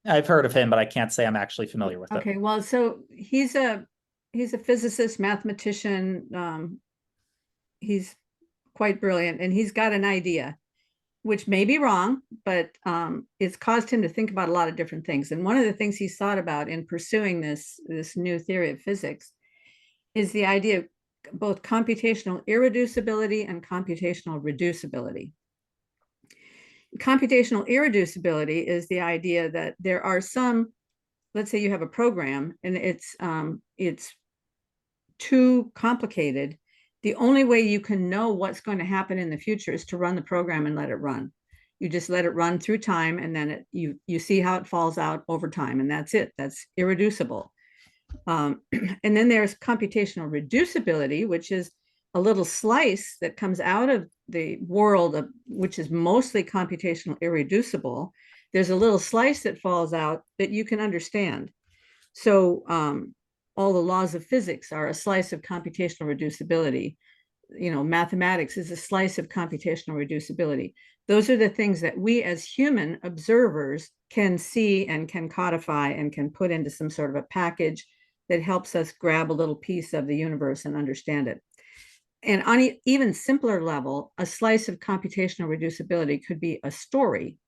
Speaker 2: I've heard of him, but I can't say I'm actually familiar with it.
Speaker 1: Okay, well, so he's a physicist, mathematician. He's quite brilliant, and he's got an idea, which may be wrong, but it's caused him to think about a lot of different things. And one of the things he's thought about in pursuing this new theory of physics is the idea of both computational irreducibility and computational reducibility. Computational irreducibility is the idea that there are some, let's say you have a program and it's too complicated, the only way you can know what's going to happen in the future is to run the program and let it run. You just let it run through time, and then you see how it falls out over time, and that's it. That's irreducible. And then there's computational reducibility, which is a little slice that comes out of the world of, which is mostly computational irreducible. There's a little slice that falls out that you can understand. So all the laws of physics are a slice of computational reducibility. You know, mathematics is a slice of computational reducibility. Those are the things that we as human observers can see and can codify and can put into some sort of a package that helps us grab a little piece of the universe and understand it. And on an even simpler level, a slice of computational reducibility could be a story.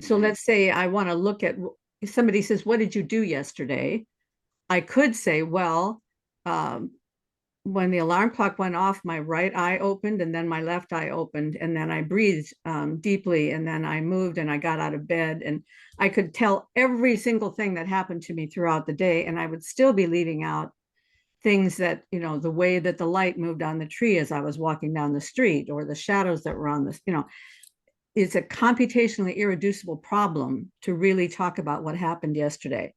Speaker 1: So let's say I want to look at, if somebody says, what did you do yesterday? I could say, well, when the alarm clock went off, my right eye opened and then my left eye opened, and then I breathed deeply, and then I moved and I got out of bed, and I could tell every single thing that happened to me throughout the day, and I would still be leaving out things that, you know, the way that the light moved on the tree as I was walking down the street, or the shadows that were on this, you know. It's a computationally irreducible problem to really talk about what happened yesterday.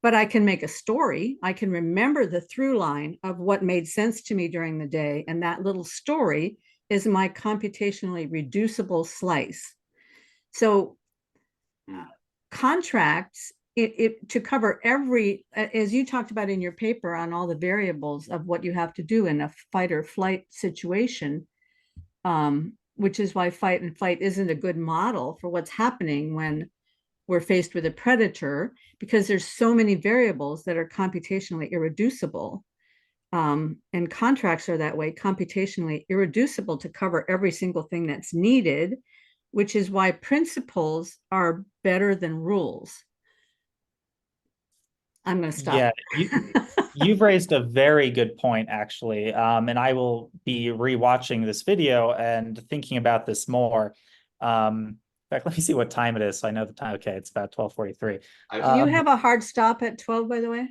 Speaker 1: But I can make a story. I can remember the through line of what made sense to me during the day. And that little story is my computationally reducible slice. So contracts, to cover every, as you talked about in your paper on all the variables of what you have to do in a fight or flight situation, which is why fight and flight isn't a good model for what's happening when we're faced with a predator, because there's so many variables that are computationally irreducible. And contracts are that way, computationally irreducible to cover every single thing that's needed, which is why principles are better than rules. I'm going to stop.
Speaker 2: Yeah, you've raised a very good point, actually. And I will be rewatching this video and thinking about this more. In fact, let me see what time it is. So I know the time. Okay, it's about 12:43.
Speaker 1: Do you have a hard stop at 12, by the way?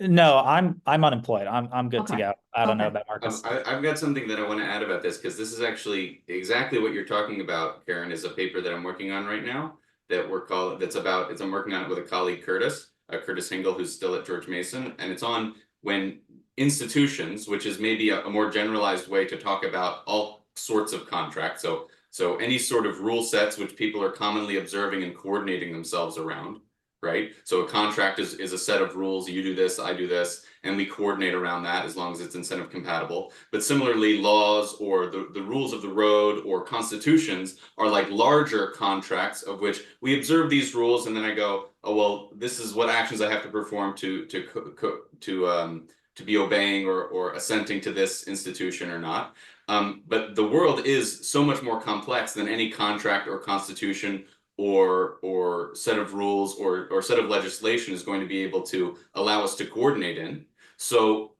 Speaker 2: No, I'm unemployed. I'm good to go. I don't know about Marcus.
Speaker 3: I've got something that I want to add about this, because this is actually exactly what you're talking about, Karen, is a paper that I'm working on right now that I'm working on it with a colleague, Curtis Hingle, who's still at George Mason, and it's on when institutions, which is maybe a more generalized way to talk about all sorts of contracts. So any sort of rule sets which people are commonly observing and coordinating themselves around, right? So a contract is a set of rules. You do this, I do this, and we coordinate around that as long as it's incentive compatible. But similarly, laws or the rules of the road or constitutions are like larger contracts of which we observe these rules, and then I go, oh, well, this is what actions I have to perform to be obeying or assenting to this institution or not. But the world is so much more complex than any contract or constitution or set of rules or set of legislation is going to be able to allow us to coordinate in. So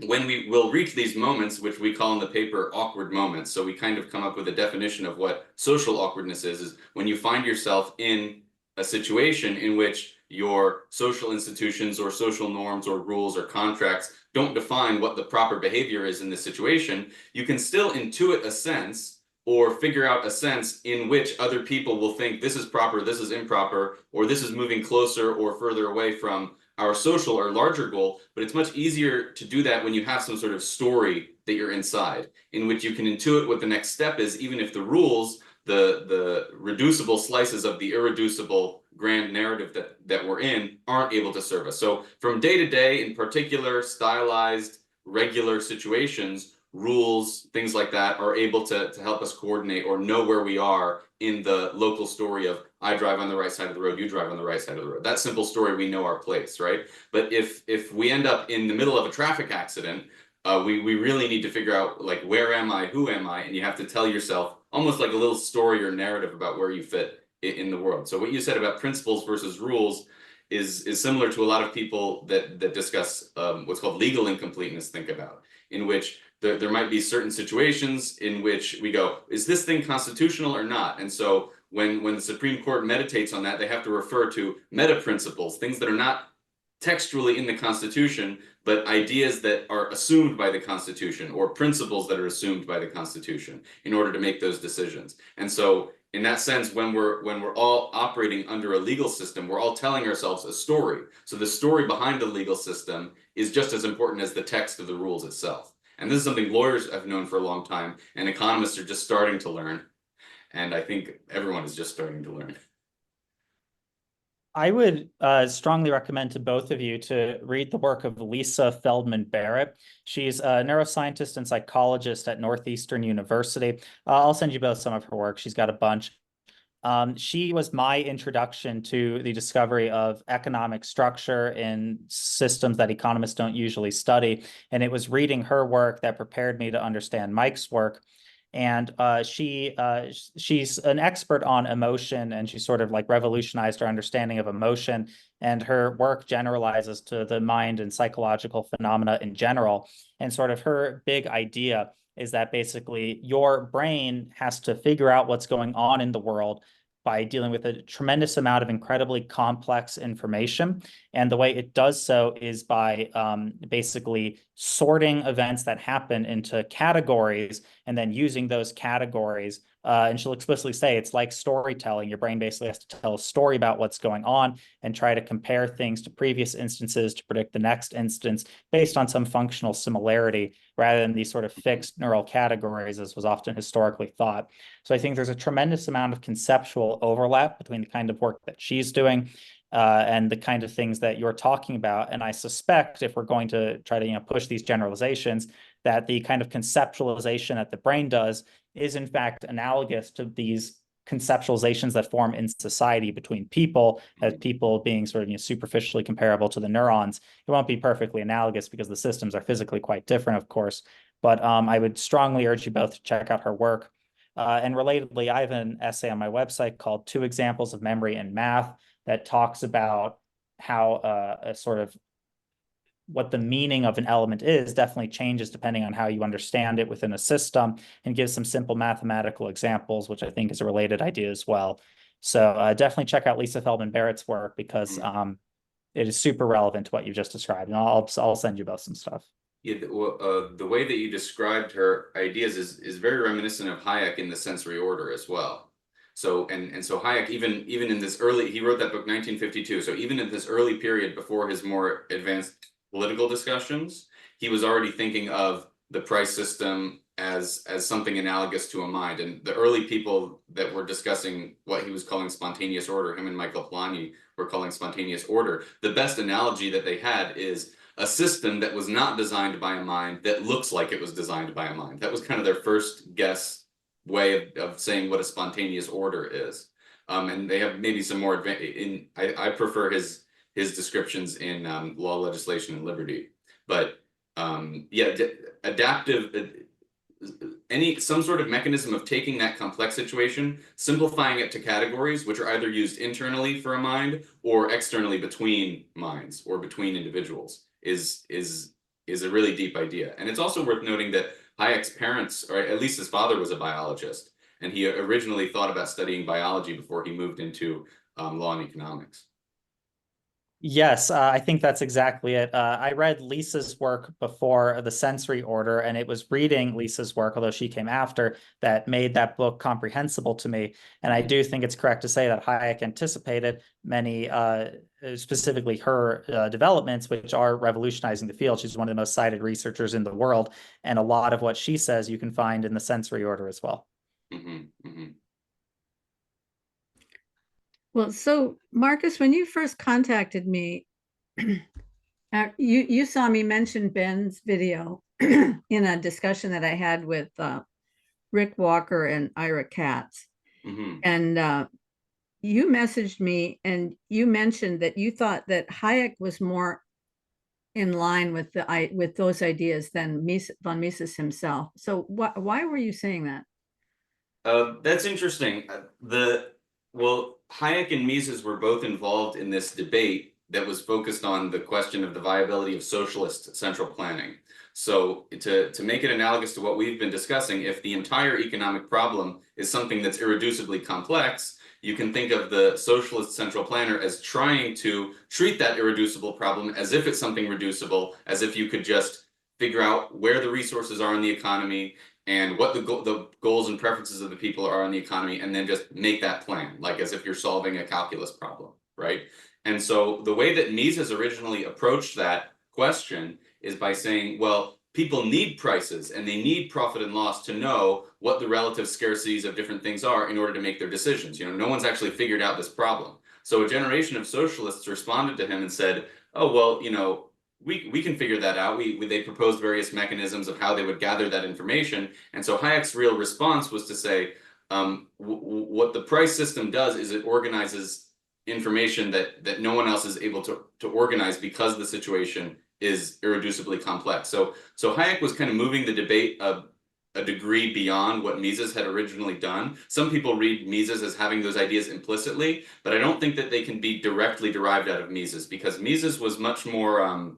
Speaker 3: when we will reach these moments, which we call in the paper awkward moments, so we kind of come up with a definition of what social awkwardness is when you find yourself in a situation in which your social institutions or social norms or rules or contracts don't define what the proper behavior is in this situation, you can still intuit a sense or figure out a sense in which other people will think this is proper, this is improper, or this is moving closer or further away from our social or larger goal. But it's much easier to do that when you have some sort of story that you're inside, in which you can intuit what the next step is, even if the rules, the reducible slices of the irreducible grand narrative that we're in aren't able to serve us. So from day to day, in particular, stylized, regular situations, rules, things like that are able to help us coordinate or know where we are in the local story of I drive on the right side of the road, you drive on the right side of the road. That simple story, we know our place, right? But if we end up in the middle of a traffic accident, we really need to figure out, like, where am I, who am I? And you have to tell yourself almost like a little story or narrative about where you fit in the world. So what you said about principles versus rules is similar to a lot of people that discuss what's called legal incompleteness think about, in which there might be certain situations in which we go, is this thing constitutional or not? And so when the Supreme Court meditates on that, they have to refer to meta principles, things that are not textually in the Constitution, but ideas that are assumed by the Constitution or principles that are assumed by the Constitution in order to make those decisions. And so in that sense, when we're all operating under a legal system, we're all telling ourselves a story. So the story behind the legal system is just as important as the text of the rules itself. And this is something lawyers have known for a long time, and economists are just starting to learn. And I think everyone is just starting to learn.
Speaker 2: I would strongly recommend to both of you to read the work of Lisa Feldman Barrett. She's a neuroscientist and psychologist at Northeastern University. I'll send you both some of her work. She's got a bunch. She was my introduction to the discovery of economic structure in systems that economists don't usually study. And it was reading her work that prepared me to understand Mike's work. And she's an expert on emotion, and she sort of like revolutionized our understanding of emotion. And her work generalizes to the mind and psychological phenomena in general. And sort of her big idea is that basically your brain has to figure out what's going on in the world by dealing with a tremendous amount of incredibly complex information. And the way it does so is by basically sorting events that happen into categories and then using those categories. And she'll explicitly say it's like storytelling. Your brain basically has to tell a story about what's going on and try to compare things to previous instances to predict the next instance based on some functional similarity rather than these sort of fixed neural categories as was often historically thought. So I think there's a tremendous amount of conceptual overlap between the kind of work that she's doing and the kind of things that you're talking about. And I suspect if we're going to try to push these generalizations, that the kind of conceptualization that the brain does is in fact analogous to these conceptualizations that form in society between people, as people being sort of superficially comparable to the neurons. It won't be perfectly analogous because the systems are physically quite different, of course. But I would strongly urge you both to check out her work. And relatedly, I have an essay on my website called 2 Examples of Memory in Math that talks about how a sort of what the meaning of an element is definitely changes depending on how you understand it within a system, and gives some simple mathematical examples, which I think is a related idea as well. So definitely check out Lisa Feldman Barrett's work because it is super relevant to what you just described. And I'll send you both some stuff.
Speaker 3: Yeah, the way that you described her ideas is very reminiscent of Hayek in the sensory order as well. So so Hayek, even in this early, he wrote that book 1952. So even in this early period before his more advanced political discussions, he was already thinking of the price system as something analogous to a mind. And the early people that were discussing what he was calling spontaneous order, him and Michael Polanyi were calling spontaneous order, the best analogy that they had is a system that was not designed by a mind that looks like it was designed by a mind. That was kind of their first guess way of saying what a spontaneous order is. And they have maybe some more I prefer his descriptions in Law, Legislation, and Liberty. But yeah, adaptive, some sort of mechanism of taking that complex situation, simplifying it to categories, which are either used internally for a mind or externally between minds or between individuals, is a really deep idea. And it's also worth noting that Hayek's parents, or at least his father, was a biologist, and he originally thought about studying biology before he moved into law and economics.
Speaker 2: Yes, I think that's exactly it. I read Lisa's work before the sensory order, and it was reading Lisa's work, although she came after, that made that book comprehensible to me. And I do think it's correct to say that Hayek anticipated many, specifically her developments, which are revolutionizing the field. She's one of the most cited researchers in the world. And a lot of what she says you can find in the sensory order as well.
Speaker 3: Mm-hmm, mm-hmm.
Speaker 1: Well, so Marcus, when you first contacted me, you saw me mention Ben's video in a discussion that I had with Rick Walker and Ira Katz.
Speaker 3: Mm-hmm.
Speaker 1: And you messaged me and you mentioned that you thought that Hayek was more in line with those ideas than von Mises himself. So why were you saying that?
Speaker 3: That's interesting. Well, Hayek and Mises were both involved in this debate that was focused on the question of the viability of socialist central planning. So to make it analogous to what we've been discussing, if the entire economic problem is something that's irreducibly complex, you can think of the socialist central planner as trying to treat that irreducible problem as if it's something reducible, as if you could just figure out where the resources are in the economy and what the goals and preferences of the people are in the economy, and then just make that plan, like as if you're solving a calculus problem, right? And so the way that Mises originally approached that question is by saying, well, people need prices and they need profit and loss to know what the relative scarcities of different things are in order to make their decisions. You know, no one's actually figured out this problem. So a generation of socialists responded to him and said, oh, well, you know, we can figure that out. They proposed various mechanisms of how they would gather that information. And so Hayek's real response was to say, what the price system does is it organizes information that no one else is able to organize because the situation is irreducibly complex. So Hayek was kind of moving the debate a degree beyond what Mises had originally done. Some people read Mises as having those ideas implicitly, but I don't think that they can be directly derived out of Mises, because Mises was much more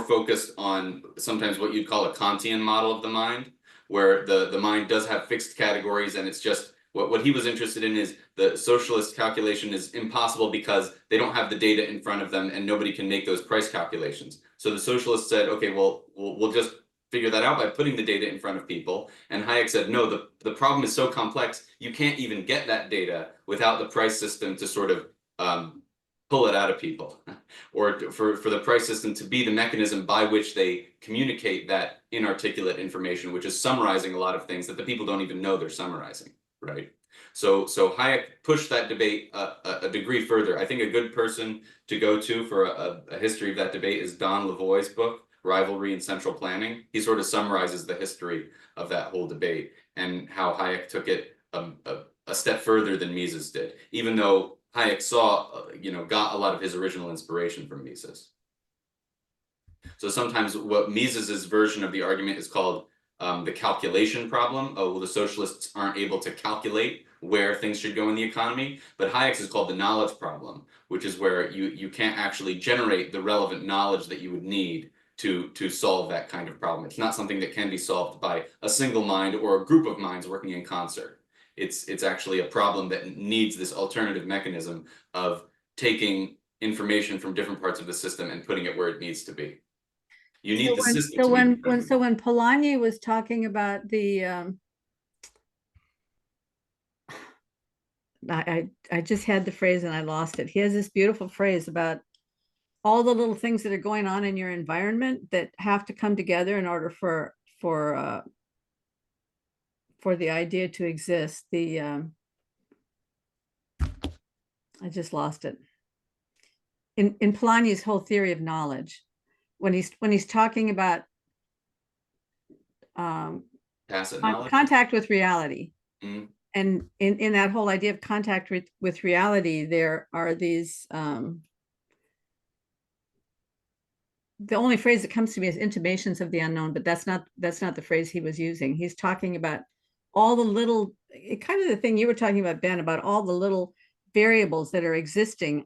Speaker 3: focused on sometimes what you'd call a Kantian model of the mind, where the mind does have fixed categories, and it's just what he was interested in is the socialist calculation is impossible because they don't have the data in front of them and nobody can make those price calculations. So the socialists said, okay, well, we'll just figure that out by putting the data in front of people. And Hayek said, no, the problem is so complex, you can't even get that data without the price system to sort of pull it out of people, or for the price system to be the mechanism by which they communicate that inarticulate information, which is summarizing a lot of things that the people don't even know they're summarizing, right? So Hayek pushed that debate a degree further. I think a good person to go to for a history of that debate is Don Lavoie's book, Rivalry and Central Planning. He sort of summarizes the history of that whole debate and how Hayek took it a step further than Mises did, even though Hayek saw, got a lot of his original inspiration from Mises. So sometimes what Mises's version of the argument is called the calculation problem. Oh, well, the socialists aren't able to calculate where things should go in the economy. But Hayek's is called the knowledge problem, which is where you can't actually generate the relevant knowledge that you would need to solve that kind of problem. It's not something that can be solved by a single mind or a group of minds working in concert. It's actually a problem that needs this alternative mechanism of taking information from different parts of the system and putting it where it needs to be. You need the system.
Speaker 1: So when Polanyi was talking about the I just had the phrase and I lost it. He has this beautiful phrase about all the little things that are going on in your environment that have to come together in order for the idea to exist. I just lost it. In Polanyi's whole theory of knowledge, when he's talking about
Speaker 3: tacit knowledge,
Speaker 1: contact with reality,
Speaker 3: mm-hmm.
Speaker 1: And in that whole idea of contact with reality, there are these the only phrase that comes to me is intimations of the unknown, but that's not the phrase he was using. He's talking about all the little, kind of the thing you were talking about, Ben, about all the little variables that are existing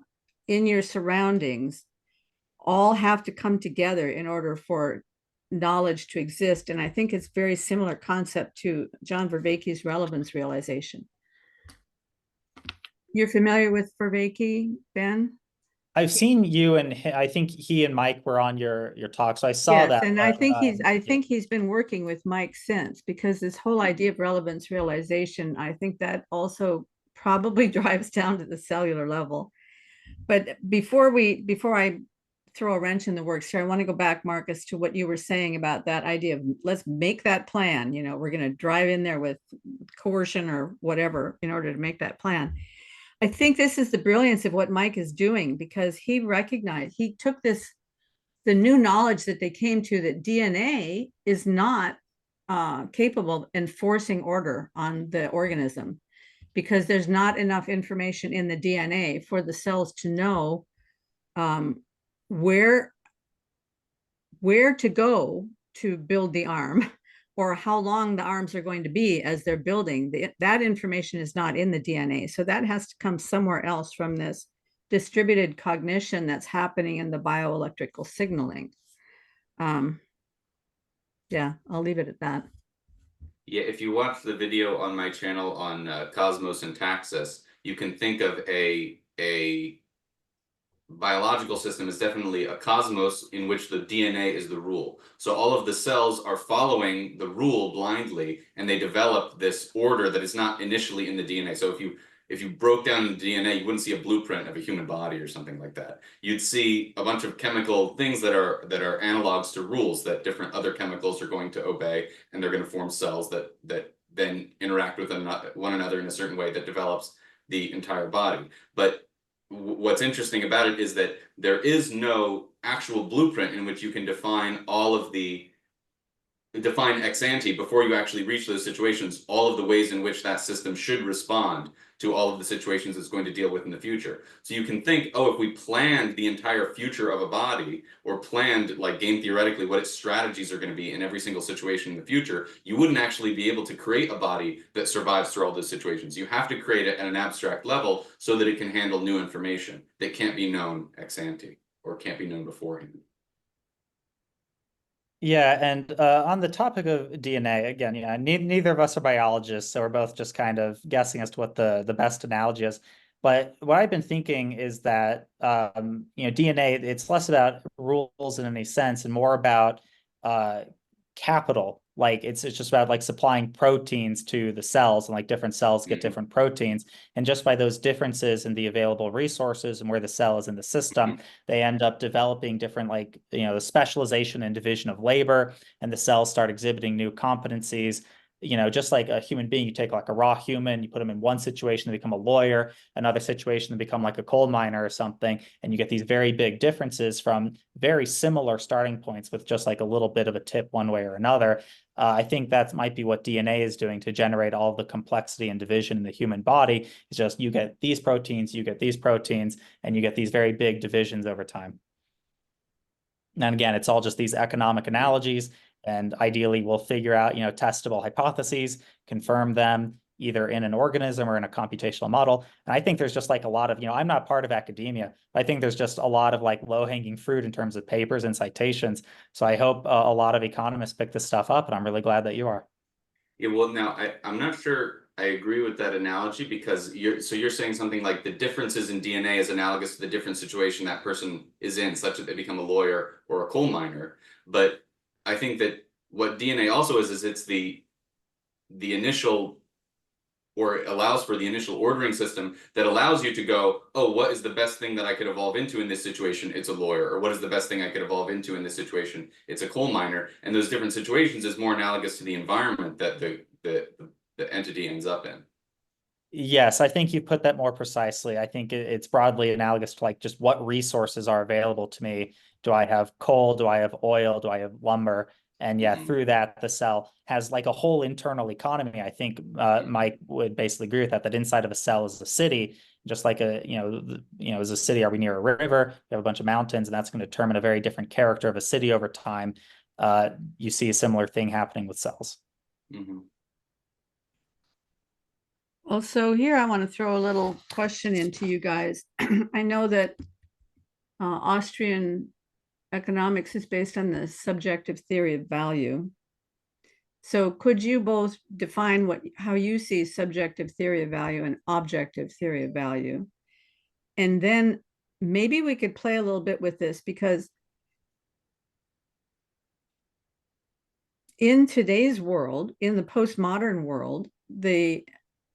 Speaker 1: in your surroundings, all have to come together in order for knowledge to exist. And I think it's very similar concept to John Vervaeke's relevance realization. You're familiar with Vervaeke, Ben?
Speaker 2: I've seen you, and I think he and Mike were on your talk, so I saw that.
Speaker 1: And I think he's been working with Mike since, because this whole idea of relevance realization, I think that also probably drives down to the cellular level. But before I throw a wrench in the works here, I want to go back, Marcus, to what you were saying about that idea of let's make that plan. We're going to drive in there with coercion or whatever in order to make that plan. I think this is the brilliance of what Mike is doing, because he took the new knowledge that they came to, that DNA is not capable of enforcing order on the organism, because there's not enough information in the DNA for the cells to know where to go to build the arm, or how long the arms are going to be as they're building. That information is not in the DNA. So that has to come somewhere else from this distributed cognition that's happening in the bioelectrical signaling. Yeah, I'll leave it at that.
Speaker 3: Yeah, if you watch the video on my channel on Cosmos and Taxis, you can think of a biological system is definitely a cosmos in which the DNA is the rule. So all of the cells are following the rule blindly, and they develop this order that is not initially in the DNA. So if you broke down the DNA, you wouldn't see a blueprint of a human body or something like that. You'd see a bunch of chemical things that are analogs to rules that different other chemicals are going to obey, and they're going to form cells that then interact with one another in a certain way that develops the entire body. But what's interesting about it is that there is no actual blueprint in which you can define ex ante before you actually reach those situations, all of the ways in which that system should respond to all of the situations it's going to deal with in the future. So you can think, oh, if we planned the entire future of a body, or planned, like, game theoretically what its strategies are going to be in every single situation in the future, you wouldn't actually be able to create a body that survives through all those situations. You have to create it at an abstract level so that it can handle new information that can't be known ex ante or can't be known beforehand.
Speaker 2: Yeah, and on the topic of DNA, again, yeah, neither of us are biologists, so we're both just kind of guessing as to what the best analogy is. But what I've been thinking is that DNA, it's less about rules in any sense and more about capital. Like it's just about like supplying proteins to the cells, and like different cells get different proteins. And just by those differences in the available resources and where the cell is in the system, they end up developing different, like, the specialization and division of labor, and the cells start exhibiting new competencies. Just like a human being, you take like a raw human, you put them in one situation, they become a lawyer, another situation, they become like a coal miner or something. And you get these very big differences from very similar starting points with just like a little bit of a tip one way or another. I think that might be what DNA is doing to generate all the complexity and division in the human body. It's just you get these proteins, you get these proteins, and you get these very big divisions over time. And again, it's all just these economic analogies, and ideally we'll figure out, testable hypotheses, confirm them either in an organism or in a computational model. And I think there's just like a lot of, I'm not part of academia, but I think there's just a lot of like low-hanging fruit in terms of papers and citations. So I hope a lot of economists pick this stuff up, and I'm really glad that you are.
Speaker 3: Yeah, well, now I'm not sure I agree with that analogy, because you're saying something like the differences in DNA is analogous to the different situation that person is in, such that they become a lawyer or a coal miner. But I think that what DNA also is it's the initial, or it allows for the initial ordering system that allows you to go, oh, what is the best thing that I could evolve into in this situation? It's a lawyer. Or what is the best thing I could evolve into in this situation? It's a coal miner. And those different situations is more analogous to the environment that the entity ends up in.
Speaker 2: Yes, I think you put that more precisely. I think it's broadly analogous to like just what resources are available to me. Do I have coal? Do I have oil? Do I have lumber? And yeah, through that, the cell has like a whole internal economy. I think Mike would basically agree with that, that inside of a cell is a city, just like is a city, are we near a river? We have a bunch of mountains, and that's going to determine a very different character of a city over time. You see a similar thing happening with cells.
Speaker 1: Well, so here I want to throw a little question into you guys. I know that Austrian economics is based on the subjective theory of value. So could you both define how you see subjective theory of value and objective theory of value? And then maybe we could play a little bit with this, because in today's world, in the postmodern world, the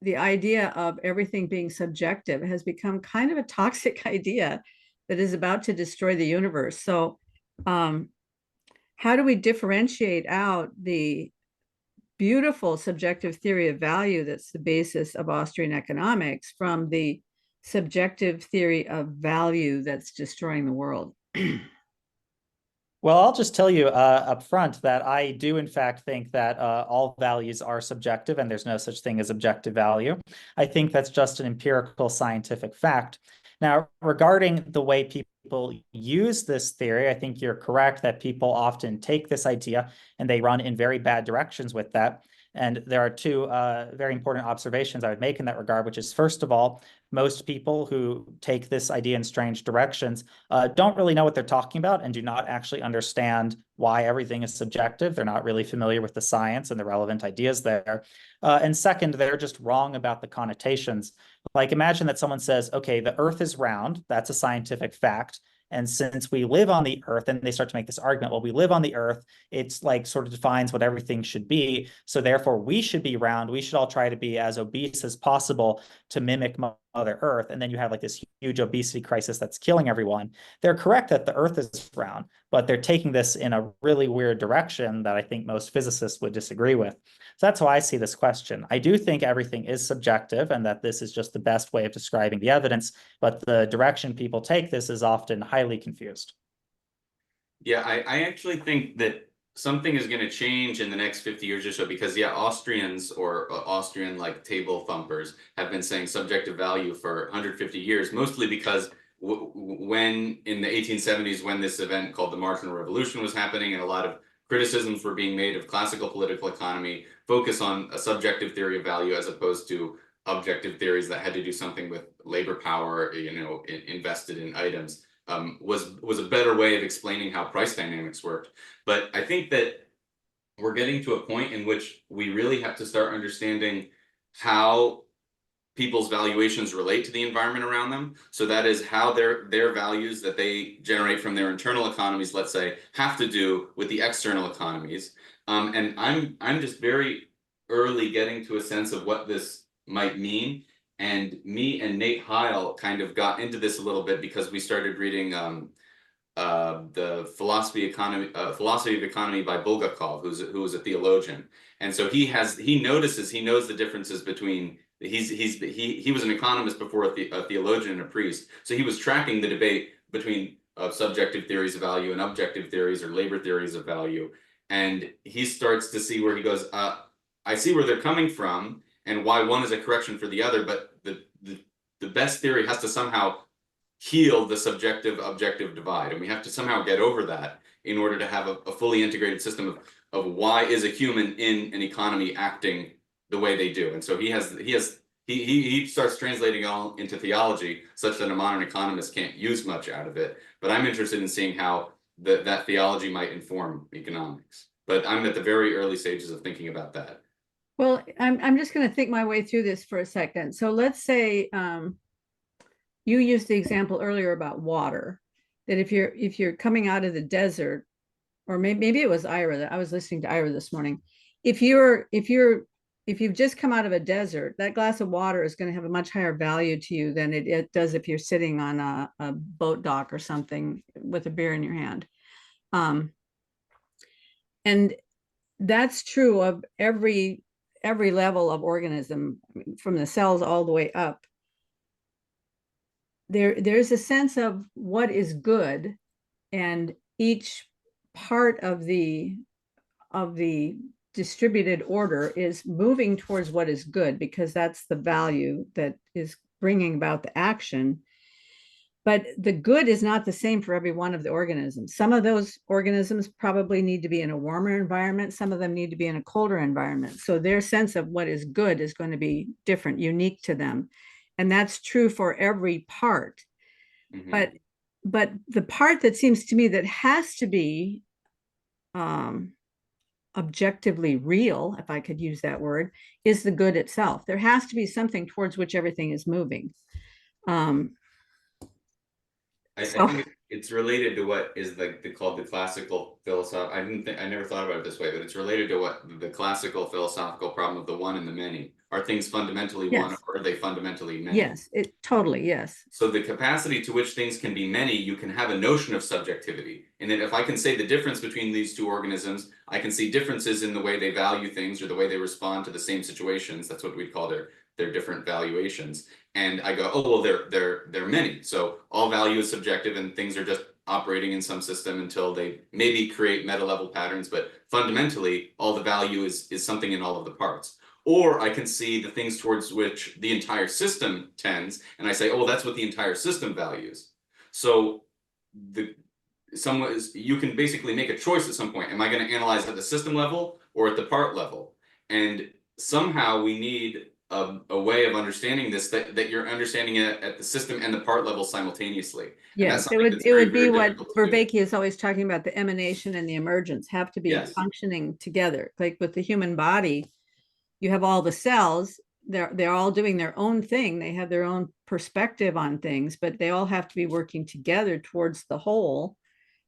Speaker 1: idea of everything being subjective has become kind of a toxic idea that is about to destroy the universe. So how do we differentiate out the beautiful subjective theory of value that's the basis of Austrian economics from the subjective theory of value that's destroying the world?
Speaker 2: Well, I'll just tell you up front that I do, in fact, think that all values are subjective and there's no such thing as objective value. I think that's just an empirical scientific fact. Now, regarding the way people use this theory, I think you're correct that people often take this idea and they run in very bad directions with that. And there are two very important observations I would make in that regard, which is, first of all, most people who take this idea in strange directions don't really know what they're talking about and do not actually understand why everything is subjective. They're not really familiar with the science and the relevant ideas there. And second, they're just wrong about the connotations. Like, imagine that someone says, okay, the Earth is round. That's a scientific fact. And since we live on the Earth, and they start to make this argument, well, we live on the Earth, it's like sort of defines what everything should be. So therefore, we should be round. We should all try to be as obese as possible to mimic Mother Earth. And then you have like this huge obesity crisis that's killing everyone. They're correct that the Earth is round, but they're taking this in a really weird direction that I think most physicists would disagree with. So that's how I see this question. I do think everything is subjective and that this is just the best way of describing the evidence, but the direction people take this is often highly confused.
Speaker 3: Yeah, I actually think that something is going to change in the next 50 years or so, because Austrians or Austrian like table thumpers have been saying subjective value for 150 years, mostly because when in the 1870s, when this event called the Martian Revolution was happening, and a lot of criticisms were being made of classical political economy, focus on a subjective theory of value as opposed to objective theories that had to do something with labor power, invested in items. Was a better way of explaining how price dynamics worked. But I think that we're getting to a point in which we really have to start understanding how people's valuations relate to the environment around them. So that is how their values that they generate from their internal economies, let's say, have to do with the external economies. And I'm just very early getting to a sense of what this might mean. And me and Nate Heil kind of got into this a little bit because we started reading the Philosophy of Economy by Bulgakov, who was a theologian. And so he knows the differences between, he was an economist before a theologian and a priest. So he was tracking the debate between subjective theories of value and objective theories or labor theories of value. And he starts to see where he goes, I see where they're coming from and why one is a correction for the other, but the best theory has to somehow heal the subjective objective divide, and we have to somehow get over that in order to have a fully integrated system of why is a human in an economy acting the way they do. And so he starts translating it all into theology such that a modern economist can't use much out of it. But I'm interested in seeing how that theology might inform economics. But I'm at the very early stages of thinking about that.
Speaker 1: Well, I'm just going to think my way through this for a second. So let's say you used the example earlier about water, that if you're coming out of the desert, or maybe it was Ira, that I was listening to Ira this morning. If you've just come out of a desert, that glass of water is going to have a much higher value to you than it does if you're sitting on a boat dock or something with a beer in your hand. And that's true of every level of organism, from the cells all the way up. There's a sense of what is good, and each part of the distributed order is moving towards what is good, because that's the value that is bringing about the action. But the good is not the same for every one of the organisms. Some of those organisms probably need to be in a warmer environment. Some of them need to be in a colder environment. So their sense of what is good is going to be different, unique to them. And that's true for every part. Mm-hmm. But the part that seems to me that has to be objectively real, if I could use that word, is the good itself. There has to be something towards which everything is moving.
Speaker 3: I think it's related to what is called the classical philosophy. I never thought about it this way, but it's related to what the classical philosophical problem of the one and the many. Are things fundamentally one, or are they fundamentally many?
Speaker 1: Yes, totally, yes.
Speaker 3: So the capacity to which things can be many, you can have a notion of subjectivity. And that if I can say the difference between these two organisms, I can see differences in the way they value things or the way they respond to the same situations. That's what we'd call their different valuations. And I go, oh, well, they're many. So all value is subjective and things are just operating in some system until they maybe create meta level patterns. But fundamentally, all the value is something in all of the parts. Or I can see the things towards which the entire system tends, and I say, oh, well, that's what the entire system values. So you can basically make a choice at some point. Am I going to analyze at the system level or at the part level? And somehow we need a way of understanding this that you're understanding it at the system and the part level simultaneously. And that's
Speaker 1: Yes,
Speaker 3: something that's
Speaker 1: it
Speaker 3: very,
Speaker 1: would be
Speaker 3: very
Speaker 1: what
Speaker 3: difficult to do.
Speaker 1: Vervaeke is always talking about. The emanation and the emergence have to be
Speaker 3: Yes.
Speaker 1: functioning together. Like with the human body, you have all the cells. They're all doing their own thing. They have their own perspective on things, but they all have to be working together towards the whole.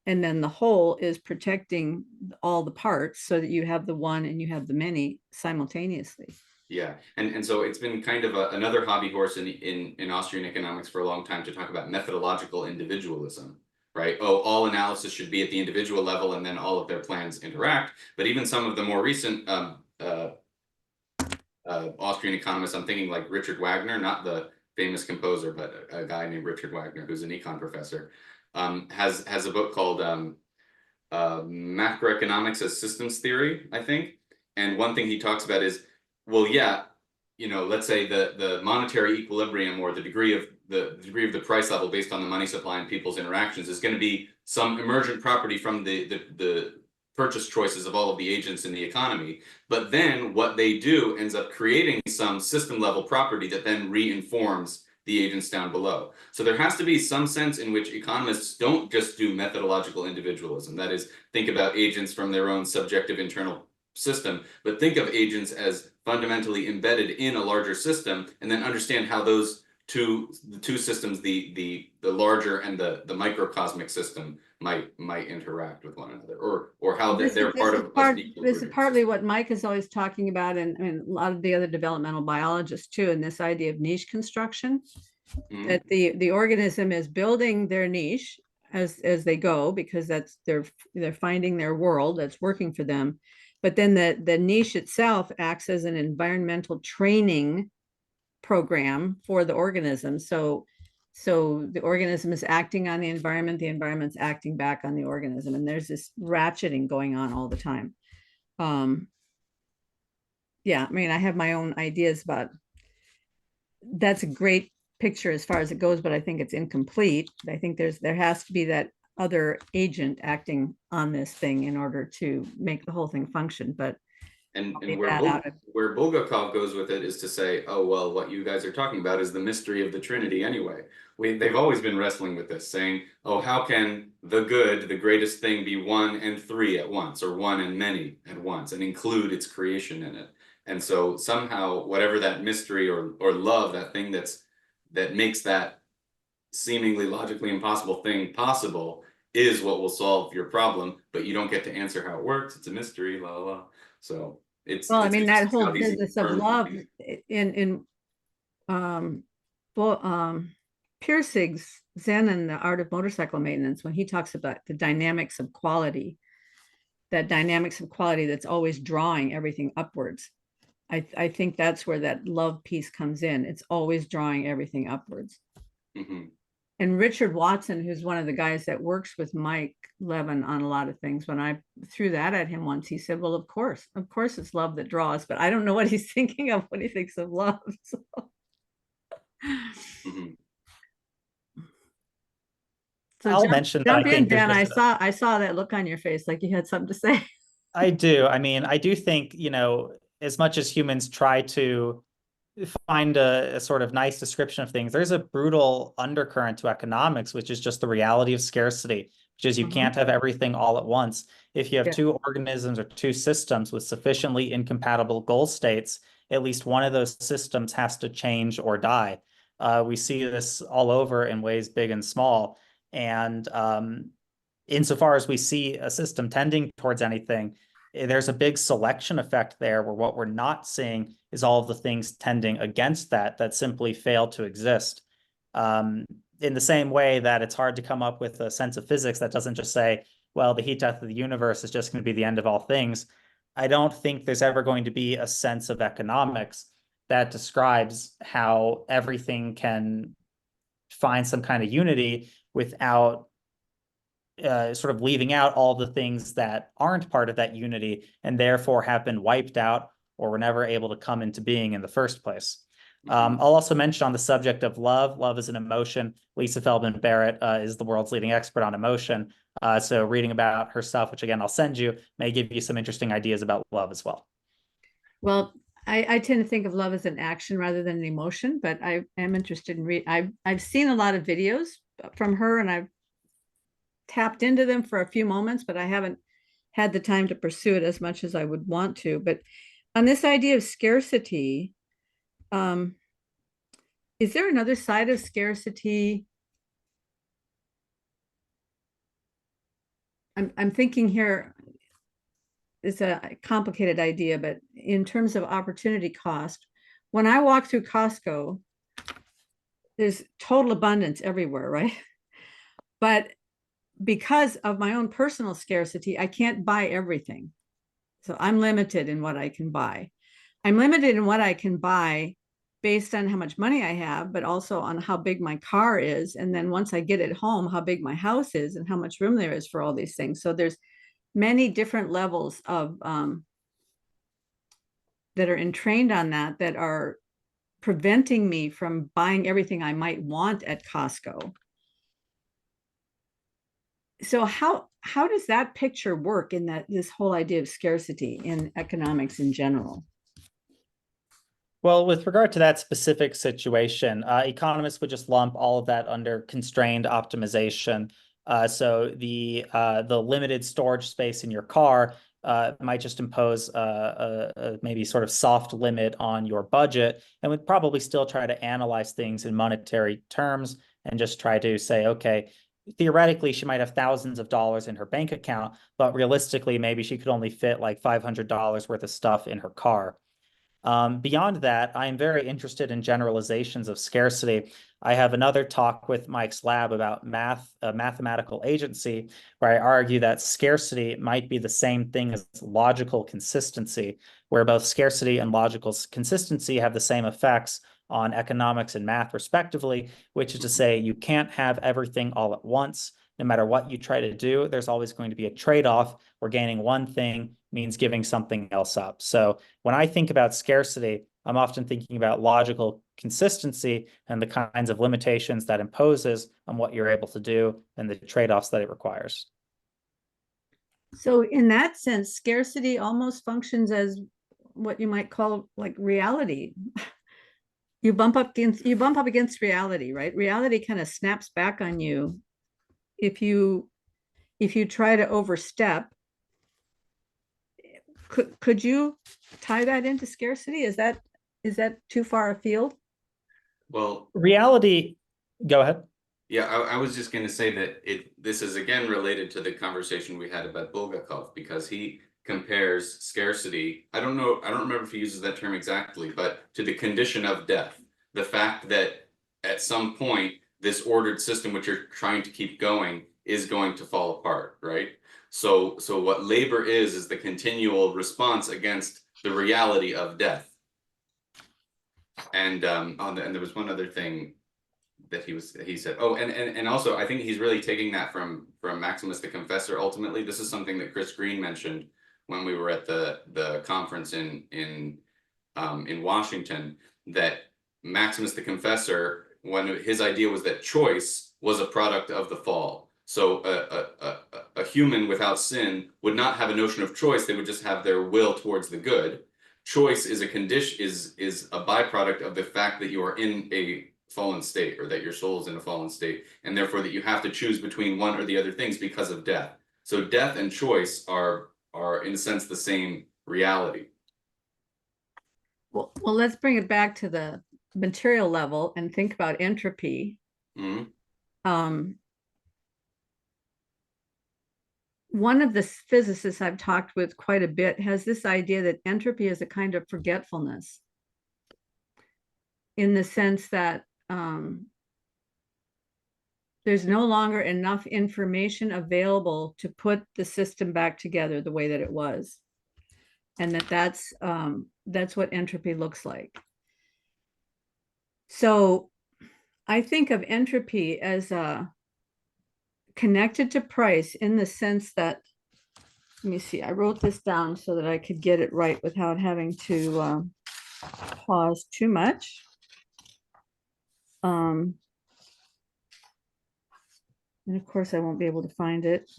Speaker 1: And then the whole is protecting all the parts so that you have the one and you have the many simultaneously.
Speaker 3: Yeah, and so it's been kind of another hobby horse in Austrian economics for a long time to talk about methodological individualism, right? Oh, all analysis should be at the individual level, and then all of their plans interact. But even some of the more recent Austrian economists, I'm thinking like Richard Wagner, not the famous composer, but a guy named Richard Wagner, who's an econ professor, has a book called Macroeconomics as Systems Theory, I think. And one thing he talks about is, well, yeah, you know, let's say the monetary equilibrium or the degree of the price level based on the money supply and people's interactions is going to be some emergent property from the purchase choices of all of the agents in the economy. But then what they do ends up creating some system level property that then reinforms the agents down below. So there has to be some sense in which economists don't just do methodological individualism. That is, think about agents from their own subjective internal system, but think of agents as fundamentally embedded in a larger system, and then understand how those two systems, the larger and the microcosmic system, might interact with one another, or how they're part of
Speaker 1: This is partly what Mike is always talking about, and a lot of the other developmental biologists too, and this idea of niche construction. Mm-hmm. That the organism is building their niche as they go, because that's they're finding their world that's working for them. But then the niche itself acts as an environmental training program for the organism. So the organism is acting on the environment's acting back on the organism, and there's this ratcheting going on all the time. Yeah, I mean, I have my own ideas about that's a great picture as far as it goes, but I think it's incomplete. I think there has to be that other agent acting on this thing in order to make the whole thing function. But
Speaker 3: and where Bulgakov goes with it is to say, oh, well, what you guys are talking about is the mystery of the Trinity anyway. They've always been wrestling with this, saying, oh, how can the good, the greatest thing, be one and three at once, or one and many at once, and include its creation in it? And so somehow, whatever that mystery or love, that thing that makes that seemingly logically impossible thing possible, is what will solve your problem, but you don't get to answer how it works. It's a mystery, la la la. So it's
Speaker 1: I mean, that whole business of love in Pirsig's Zen and the Art of Motorcycle Maintenance, when he talks about the dynamics of quality, that dynamics of quality that's always drawing everything upwards. I think that's where that love piece comes in. It's always drawing everything upwards. Mm-hmm. And Richard Watson, who's one of the guys that works with Mike Levin on a lot of things, when I threw that at him once, he said, well, of course it's love that draws, but I don't know what he's thinking of when he thinks of love. So. Mm-hmm. So
Speaker 2: I'll mention
Speaker 1: jump in, Dan. I saw that look on your face, like you had something to say.
Speaker 2: I do. I mean, I do think, you know, as much as humans try to find a sort of nice description of things, there's a brutal undercurrent to economics, which is just the reality of scarcity, which is you can't have everything all at once. If you have two organisms or two systems with sufficiently incompatible goal states, at least one of those systems has to change or die. We see this all over in ways big and small. And insofar as we see a system tending towards anything, there's a big selection effect there, where what we're not seeing is all of the things tending against that simply fail to exist. In the same way that it's hard to come up with a sense of physics that doesn't just say, well, the heat death of the universe is just going to be the end of all things. I don't think there's ever going to be a sense of economics that describes how everything can find some kind of unity without sort of leaving out all the things that aren't part of that unity and therefore have been wiped out or were never able to come into being in the first place. I'll also mention on the subject of love. Love is an emotion. Lisa Feldman Barrett is the world's leading expert on emotion. So reading about her stuff, which again, I'll send you, may give you some interesting ideas about love as well.
Speaker 1: Well, I tend to think of love as an action rather than an emotion, but I am interested in I've seen a lot of videos from her and I've tapped into them for a few moments, but I haven't had the time to pursue it as much as I would want to. But on this idea of scarcity, um, is there another side of scarcity? I'm thinking here, it's a complicated idea, but in terms of opportunity cost, when I walk through Costco, there's total abundance everywhere, right? But because of my own personal scarcity, I can't buy everything. So I'm limited in what I can buy. I'm limited in what I can buy based on how much money I have, but also on how big my car is. And then once I get it home, how big my house is and how much room there is for all these things. So there's many different levels of that are entrained on that are preventing me from buying everything I might want at Costco. So how does that picture work in that this whole idea of scarcity in economics in general?
Speaker 2: Well, with regard to that specific situation, economists would just lump all of that under constrained optimization. So the limited storage space in your car might just impose a maybe sort of soft limit on your budget, and would probably still try to analyze things in monetary terms and just try to say, okay, theoretically, she might have thousands of dollars in her bank account, but realistically, maybe she could only fit like $500 worth of stuff in her car. Beyond that, I am very interested in generalizations of scarcity. I have another talk with Mike's lab about mathematical agency, where I argue that scarcity might be the same thing as logical consistency, where both scarcity and logical consistency have the same effects on economics and math respectively, which is to say you can't have everything all at once. No matter what you try to do, there's always going to be a trade-off where gaining one thing means giving something else up. So when I think about scarcity, I'm often thinking about logical consistency and the kinds of limitations that imposes on what you're able to do and the trade-offs that it requires.
Speaker 1: So in that sense, scarcity almost functions as what you might call like reality. You bump up against reality, right? Reality kind of snaps back on you if you try to overstep. Could you tie that into scarcity? Is that too far afield?
Speaker 3: Well,
Speaker 2: Reality, go ahead.
Speaker 3: yeah, I was just going to say that this is again related to the conversation we had about Bulgakov, because he compares scarcity. I don't remember if he uses that term exactly, but to the condition of death, the fact that at some point this ordered system which you're trying to keep going is going to fall apart, right? So what labor is the continual response against the reality of death. And and there was one other thing that he said, oh, and also I think he's really taking that from Maximus the Confessor. Ultimately, this is something that Chris Green mentioned when we were at the conference in Washington, that Maximus the Confessor, one of his idea was that choice was a product of the fall. So a human without sin would not have a notion of choice. They would just have their will towards the good. Choice is a condition, is a byproduct of the fact that you are in a fallen state, or that your soul is in a fallen state, and therefore that you have to choose between one or the other things because of death. So death and choice are in a sense the same reality.
Speaker 1: Well, let's bring it back to the material level and think about entropy.
Speaker 3: Mm-hmm.
Speaker 1: One of the physicists I've talked with quite a bit has this idea that entropy is a kind of forgetfulness, in the sense that there's no longer enough information available to put the system back together the way that it was, and that's what entropy looks like. So I think of entropy as connected to price, in the sense that, let me see, I wrote this down so that I could get it right without having to pause too much. And of course I won't be able to find it.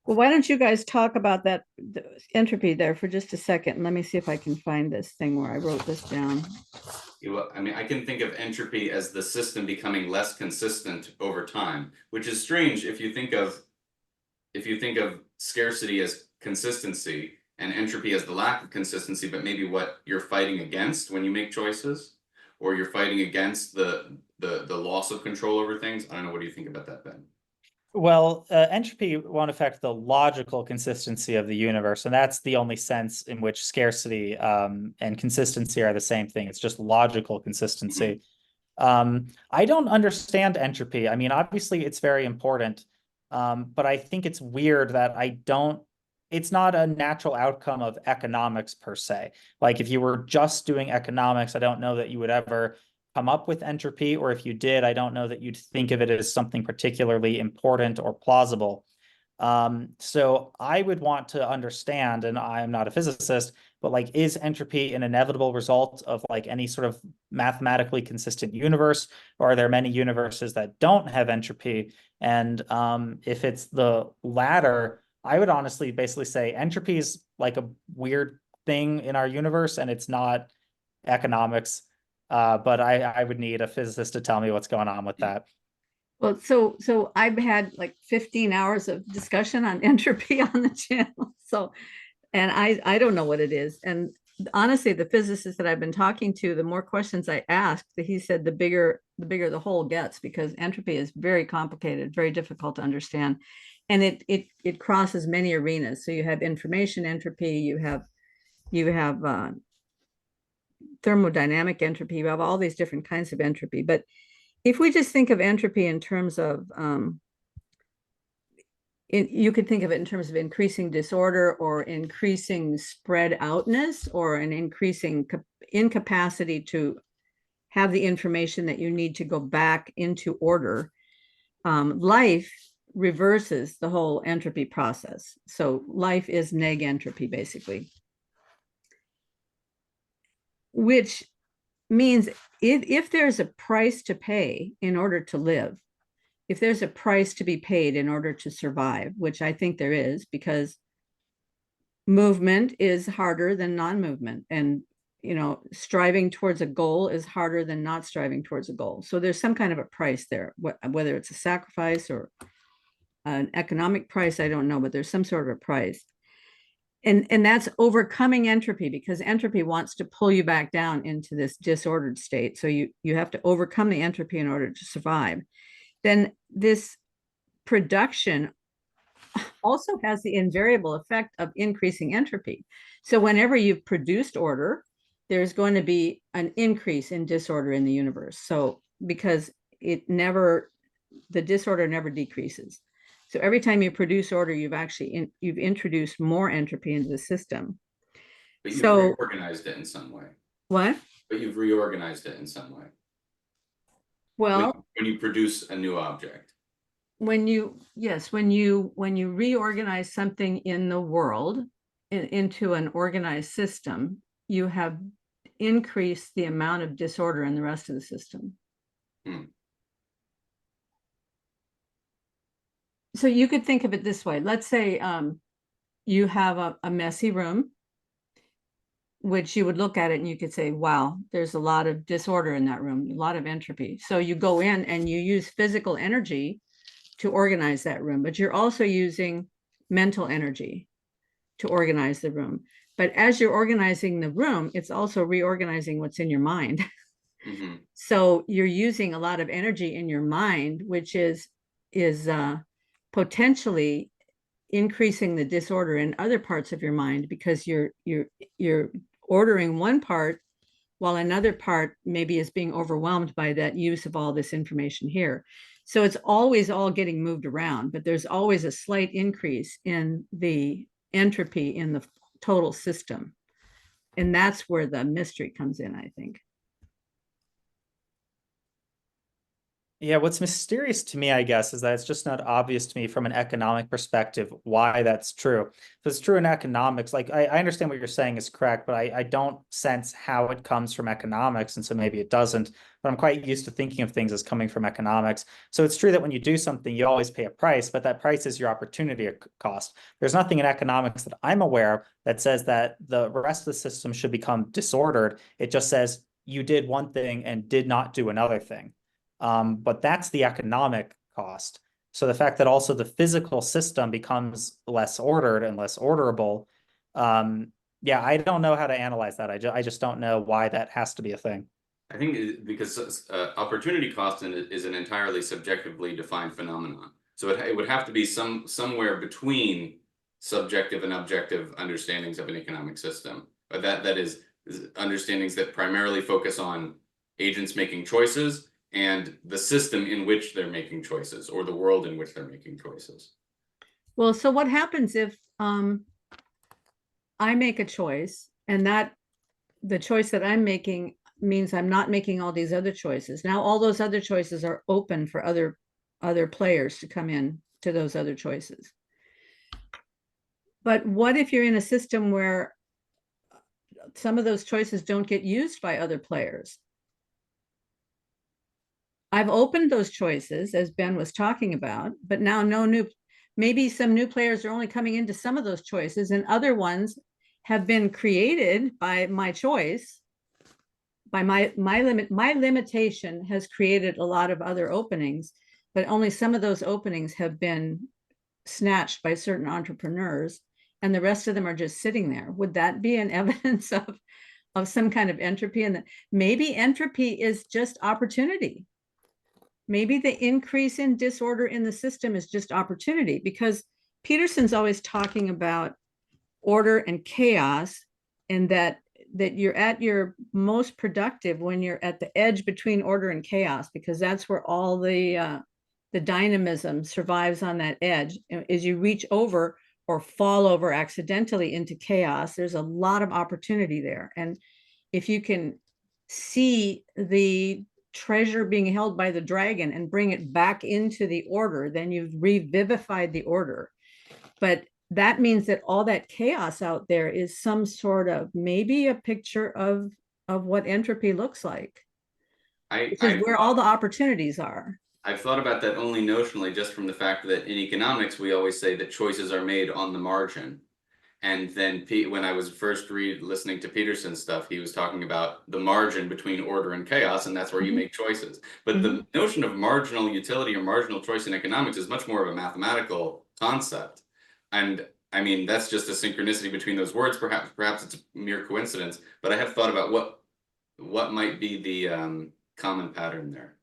Speaker 1: Well, why don't you guys talk about that the entropy there for just a second? Let me see if I can find this thing where I wrote this down.
Speaker 3: I mean, I can think of entropy as the system becoming less consistent over time, which is strange if you think of scarcity as consistency and entropy as the lack of consistency, but maybe what you're fighting against when you make choices, or you're fighting against the loss of control over things. I don't know. What do you think about that, Ben?
Speaker 2: Well, entropy won't affect the logical consistency of the universe, and that's the only sense in which scarcity and consistency are the same thing. It's just logical consistency. I don't understand entropy. I mean, obviously, it's very important, but I think it's weird that it's not a natural outcome of economics per se. Like if you were just doing economics, I don't know that you would ever come up with entropy, or if you did, I don't know that you'd think of it as something particularly important or plausible. So I would want to understand, and I'm not a physicist, but like, is entropy an inevitable result of like any sort of mathematically consistent universe, or are there many universes that don't have entropy? And if it's the latter, I would honestly basically say entropy is like a weird thing in our universe, and it's not economics. But I would need a physicist to tell me what's going on with that.
Speaker 1: Well, so I've had like 15 hours of discussion on entropy on the channel. So, and I don't know what it is. And honestly, the physicist that I've been talking to, the more questions I asked, he said the bigger the hole gets, because entropy is very complicated, very difficult to understand. And it crosses many arenas. So you have information entropy, you have thermodynamic entropy, you have all these different kinds of entropy. But if we just think of entropy in terms of you could think of it in terms of increasing disorder, or increasing spread outness, or an increasing incapacity to have the information that you need to go back into order. Life reverses the whole entropy process. So life is neg entropy, basically, which means if there's a price to pay in order to live, if there's a price to be paid in order to survive, which I think there is, because movement is harder than non-movement, and striving towards a goal is harder than not striving towards a goal. So there's some kind of a price there, whether it's a sacrifice or an economic price, I don't know, but there's some sort of a price. And that's overcoming entropy, because entropy wants to pull you back down into this disordered state. So you have to overcome the entropy in order to survive. Then this production also has the invariable effect of increasing entropy. So whenever you've produced order, there's going to be an increase in disorder in the universe. So because the disorder never decreases. So every time you produce order, you've introduced more entropy into the system.
Speaker 3: But you've reorganized it in some way.
Speaker 1: What?
Speaker 3: But you've reorganized it in some way.
Speaker 1: Well,
Speaker 3: when you produce a new object.
Speaker 1: When you reorganize something in the world into an organized system, you have increased the amount of disorder in the rest of the system. So you could think of it this way. Let's say you have a messy room, which you would look at it and you could say, wow, there's a lot of disorder in that room, a lot of entropy. So you go in and you use physical energy to organize that room, but you're also using mental energy to organize the room. But as you're organizing the room, it's also reorganizing what's in your mind. Mm-hmm. So you're using a lot of energy in your mind, which is potentially increasing the disorder in other parts of your mind, because you're ordering one part while another part maybe is being overwhelmed by that use of all this information here. So it's always all getting moved around, but there's always a slight increase in the entropy in the total system. And that's where the mystery comes in, I think.
Speaker 2: Yeah, what's mysterious to me, I guess, is that it's just not obvious to me from an economic perspective why that's true. If it's true in economics, like I understand what you're saying is correct, but I don't sense how it comes from economics, and so maybe it doesn't. But I'm quite used to thinking of things as coming from economics. So it's true that when you do something, you always pay a price, but that price is your opportunity cost. There's nothing in economics that I'm aware of that says that the rest of the system should become disordered. It just says you did one thing and did not do another thing. But that's the economic cost. So the fact that also the physical system becomes less ordered and less orderable, yeah, I don't know how to analyze that. I just don't know why that has to be a thing.
Speaker 3: I think because opportunity cost is an entirely subjectively defined phenomenon. So it would have to be somewhere between subjective and objective understandings of an economic system. But that is understandings that primarily focus on agents making choices and the system in which they're making choices, or the world in which they're making choices.
Speaker 1: Well, so what happens if I make a choice and that the choice that I'm making means I'm not making all these other choices. Now all those other choices are open for other players to come in to those other choices. But what if you're in a system where some of those choices don't get used by other players? I've opened those choices, as Ben was talking about, but now maybe some new players are only coming into some of those choices, and other ones have been created by my choice, by my limitation has created a lot of other openings, but only some of those openings have been snatched by certain entrepreneurs, and the rest of them are just sitting there. Would that be an evidence of some kind of entropy? And maybe entropy is just opportunity. Maybe the increase in disorder in the system is just opportunity, because Peterson's always talking about order and chaos, and that you're at your most productive when you're at the edge between order and chaos, because that's where all the dynamism survives on that edge. As you reach over or fall over accidentally into chaos, there's a lot of opportunity there. And if you can see the treasure being held by the dragon and bring it back into the order, then you've revivified the order. But that means that all that chaos out there is some sort of maybe a picture of what entropy looks like. This is where all the opportunities are.
Speaker 3: I've thought about that only notionally, just from the fact that in economics we always say that choices are made on the margin. And then when I was first listening to Peterson's stuff, he was talking about the margin between order and chaos, and that's where you make choices. But the notion of marginal utility or marginal choice in economics is much more of a mathematical concept. And I mean, that's just a synchronicity between those words. Perhaps it's a mere coincidence, but I have thought about what might be the common pattern there.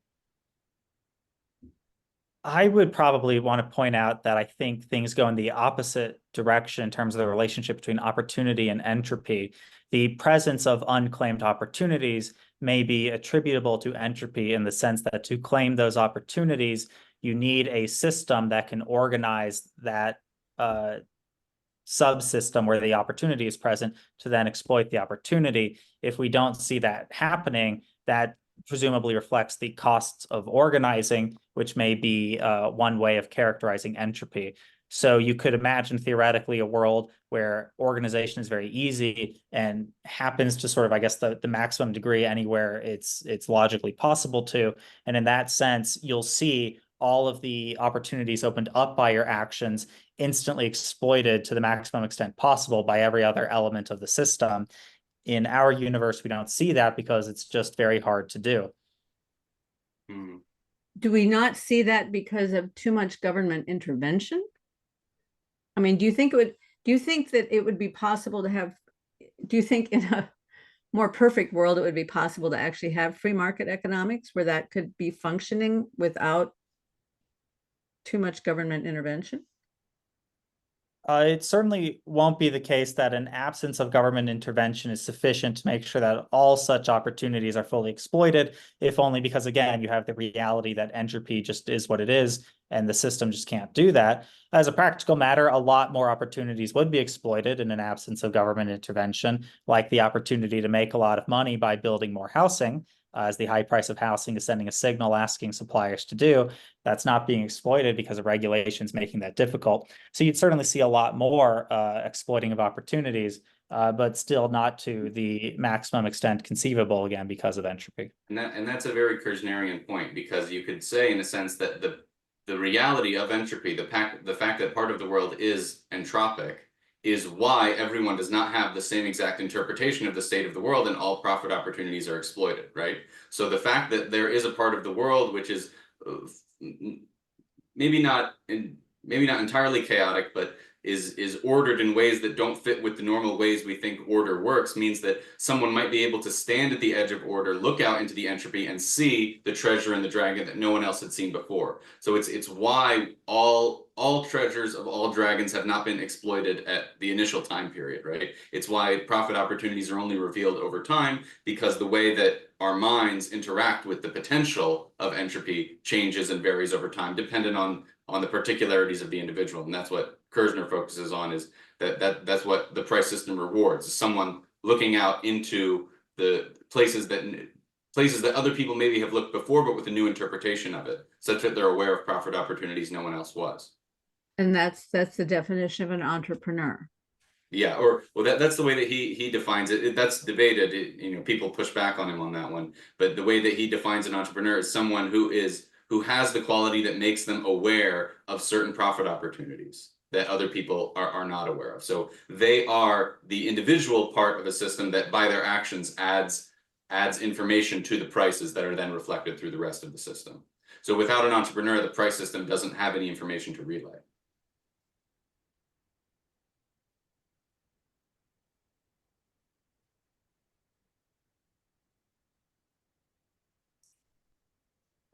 Speaker 2: I would probably want to point out that I think things go in the opposite direction in terms of the relationship between opportunity and entropy. The presence of unclaimed opportunities may be attributable to entropy in the sense that to claim those opportunities, you need a system that can organize that subsystem where the opportunity is present to then exploit the opportunity. If we don't see that happening, that presumably reflects the costs of organizing, which may be one way of characterizing entropy. So you could imagine theoretically a world where organization is very easy and happens to sort of, I guess, the maximum degree anywhere it's logically possible to. And in that sense, you'll see all of the opportunities opened up by your actions instantly exploited to the maximum extent possible by every other element of the system. In our universe, we don't see that because it's just very hard to do.
Speaker 1: Do we not see that because of too much government intervention? I mean, do you think that it would be possible to have, do you think in a more perfect world, it would be possible to actually have free market economics where that could be functioning without too much government intervention?
Speaker 2: It certainly won't be the case that an absence of government intervention is sufficient to make sure that all such opportunities are fully exploited, if only because, again, you have the reality that entropy just is what it is, and the system just can't do that. As a practical matter, a lot more opportunities would be exploited in an absence of government intervention, like the opportunity to make a lot of money by building more housing. as the high price of housing is sending a signal asking suppliers to do. That's not being exploited because of regulations making that difficult. So you'd certainly see a lot more exploiting of opportunities, but still not to the maximum extent conceivable, again, because of entropy.
Speaker 3: And that's a very Kersnerian point, because you could say in a sense that the reality of entropy, the fact that part of the world is entropic, is why everyone does not have the same exact interpretation of the state of the world, and all profit opportunities are exploited, right? So the fact that there is a part of the world which is maybe not entirely chaotic, but is ordered in ways that don't fit with the normal ways we think order works, means that someone might be able to stand at the edge of order, look out into the entropy, and see the treasure in the dragon that no one else had seen before. So it's why all treasures of all dragons have not been exploited at the initial time period, right? It's why profit opportunities are only revealed over time, because the way that our minds interact with the potential of entropy changes and varies over time, dependent on the particularities of the individual. And that's what Kersner focuses on, is that's what the price system rewards, is someone looking out into the places that other people maybe have looked before, but with a new interpretation of it, such that they're aware of profit opportunities no one else was.
Speaker 1: And that's the definition of an entrepreneur.
Speaker 3: Yeah, or well, that's the way that he defines it. That's debated. People push back on him on that one. But the way that he defines an entrepreneur is someone who has the quality that makes them aware of certain profit opportunities that other people are not aware of. So they are the individual part of a system that, by their actions, adds information to the prices that are then reflected through the rest of the system. So without an entrepreneur, the price system doesn't have any information to relay.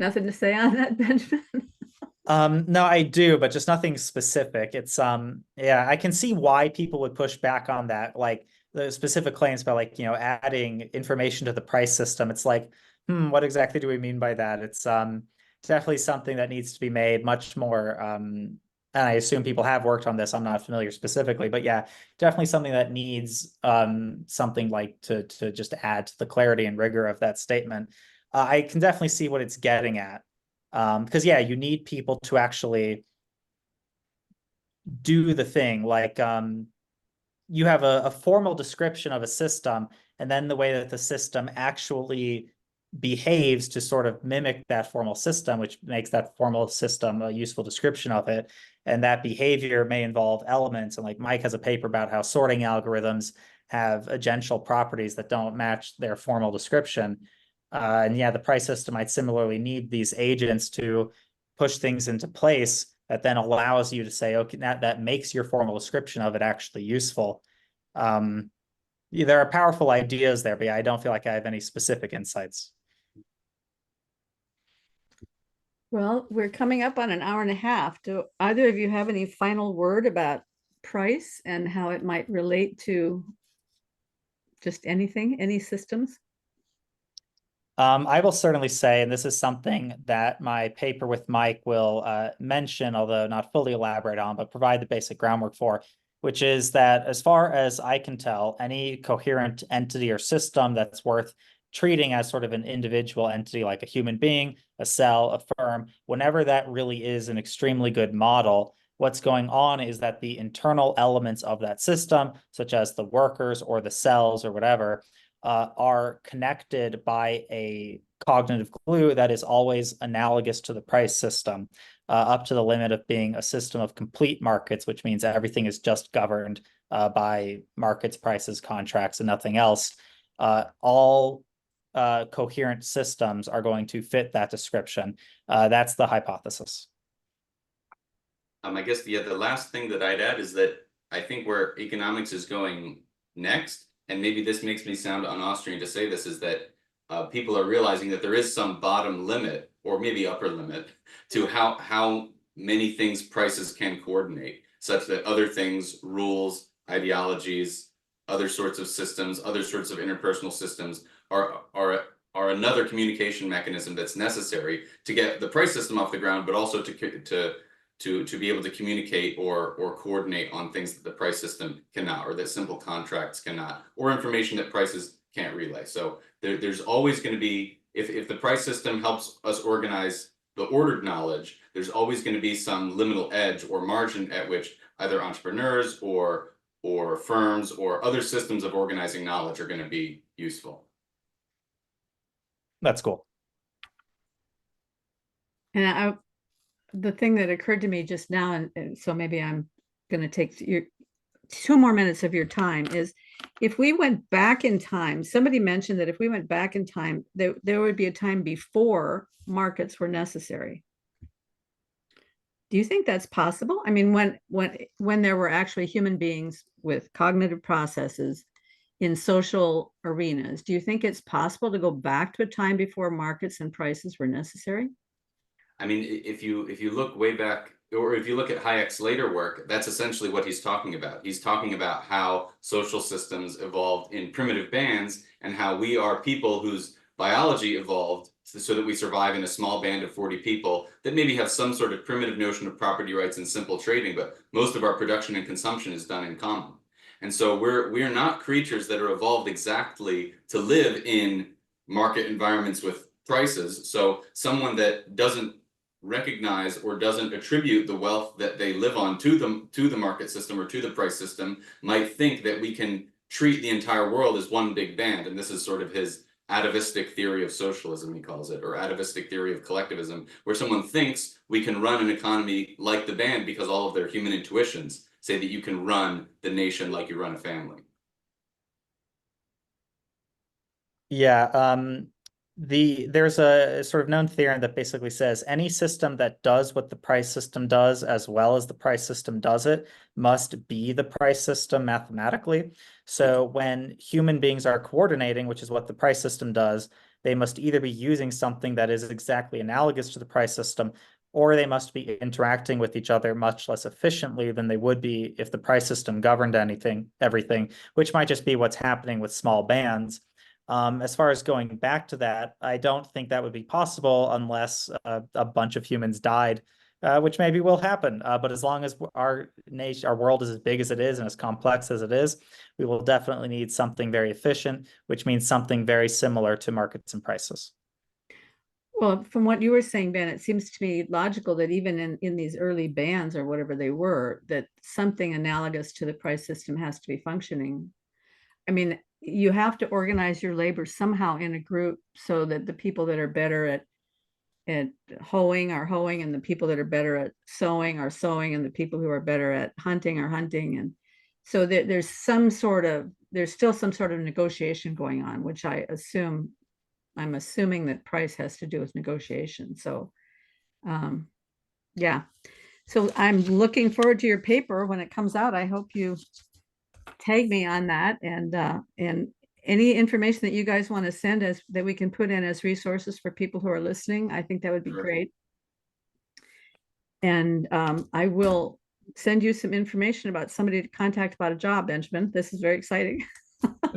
Speaker 1: Nothing to say on that, Benjamin?
Speaker 2: No, I do, but just nothing specific. It's yeah, I can see why people would push back on that, like the specific claims about, like, adding information to the price system. It's like, what exactly do we mean by that? It's definitely something that needs to be made much more, and I assume people have worked on this. I'm not familiar specifically, but yeah, definitely something that needs something like to just add to the clarity and rigor of that statement. I can definitely see what it's getting at. Because yeah, you need people to actually do the thing. Like you have a formal description of a system, and then the way that the system actually behaves to sort of mimic that formal system, which makes that formal system a useful description of it. And that behavior may involve elements. And like Mike has a paper about how sorting algorithms have agential properties that don't match their formal description. And yeah, the price system might similarly need these agents to push things into place that then allows you to say, okay, that makes your formal description of it actually useful. There are powerful ideas there, but yeah, I don't feel like I have any specific insights.
Speaker 1: Well, we're coming up on an hour and a half. Do either of you have any final word about price and how it might relate to just anything, any systems?
Speaker 2: I will certainly say, and this is something that my paper with Mike will mention, although not fully elaborate on, but provide the basic groundwork for, which is that as far as I can tell, any coherent entity or system that's worth treating as sort of an individual entity, like a human being, a cell, a firm, whenever that really is an extremely good model, what's going on is that the internal elements of that system, such as the workers or the cells or whatever, are connected by a cognitive glue that is always analogous to the price system, up to the limit of being a system of complete markets, which means everything is just governed by markets, prices, contracts, and nothing else. All coherent systems are going to fit that description. That's the hypothesis.
Speaker 3: I guess the last thing that I'd add is that I think where economics is going next, and maybe this makes me sound un-Austrian to say this, is that people are realizing that there is some bottom limit, or maybe upper limit, to how many things prices can coordinate, such that other things, rules, ideologies, other sorts of systems, other sorts of interpersonal systems are another communication mechanism that's necessary to get the price system off the ground, but also to be able to communicate or coordinate on things that the price system cannot, or that simple contracts cannot, or information that prices can't relay. So there's always going to be if the price system helps us organize the ordered knowledge, there's always going to be some liminal edge or margin at which either entrepreneurs or firms or other systems of organizing knowledge are going to be useful.
Speaker 2: That's cool.
Speaker 1: And the thing that occurred to me just now, and so maybe I'm going to take your 2 more minutes of your time, is if we went back in time, somebody mentioned that if we went back in time, there would be a time before markets were necessary. Do you think that's possible? I mean, when there were actually human beings with cognitive processes in social arenas, do you think it's possible to go back to a time before markets and prices were necessary?
Speaker 3: I mean, if you look way back, or if you look at Hayek's later work, that's essentially what he's talking about. He's talking about how social systems evolved in primitive bands and how we are people whose biology evolved so that we survive in a small band of 40 people that maybe have some sort of primitive notion of property rights and simple trading, but most of our production and consumption is done in common. And so we're not creatures that are evolved exactly to live in market environments with prices. So someone that doesn't recognize or doesn't attribute the wealth that they live on to the market system or to the price system might think that we can treat the entire world as one big band. And this is sort of his atavistic theory of socialism, he calls it, or atavistic theory of collectivism, where someone thinks we can run an economy like the band because all of their human intuitions say that you can run the nation like you run a family.
Speaker 2: Yeah, there's a sort of known theorem that basically says any system that does what the price system does as well as the price system does it must be the price system mathematically. So when human beings are coordinating, which is what the price system does, they must either be using something that is exactly analogous to the price system, or they must be interacting with each other much less efficiently than they would be if the price system governed everything, which might just be what's happening with small bands. As far as going back to that, I don't think that would be possible unless a bunch of humans died, which maybe will happen. But as long as our world is as big as it is and as complex as it is, we will definitely need something very efficient, which means something very similar to markets and prices.
Speaker 1: Well, from what you were saying, Ben, it seems to me logical that even in these early bands or whatever they were, that something analogous to the price system has to be functioning. I mean, you have to organize your labor somehow in a group so that the people that are better at hoeing are hoeing, and the people that are better at sewing are sewing, and the people who are better at hunting are hunting. And so there's still some sort of negotiation going on, which I'm assuming that price has to do with negotiation. So yeah. So I'm looking forward to your paper when it comes out. I hope you tag me on that, and any information that you guys want to send us that we can put in as resources for people who are listening, I think that would be great. And I will send you some information about somebody to contact about a job, Benjamin. This is very exciting.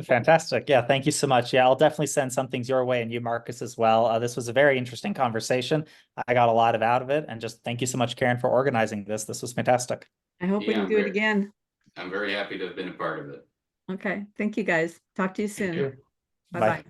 Speaker 2: Fantastic. Yeah, thank you so much. Yeah, I'll definitely send some things your way, and you, Marcus, as well. This was a very interesting conversation. I got a lot out of it, and just thank you so much, Karen, for organizing this. This was fantastic.
Speaker 1: I hope we can do it again.
Speaker 3: I'm very happy to have been a part of it.
Speaker 1: Okay. Thank you, guys. Talk to you soon. Bye-bye.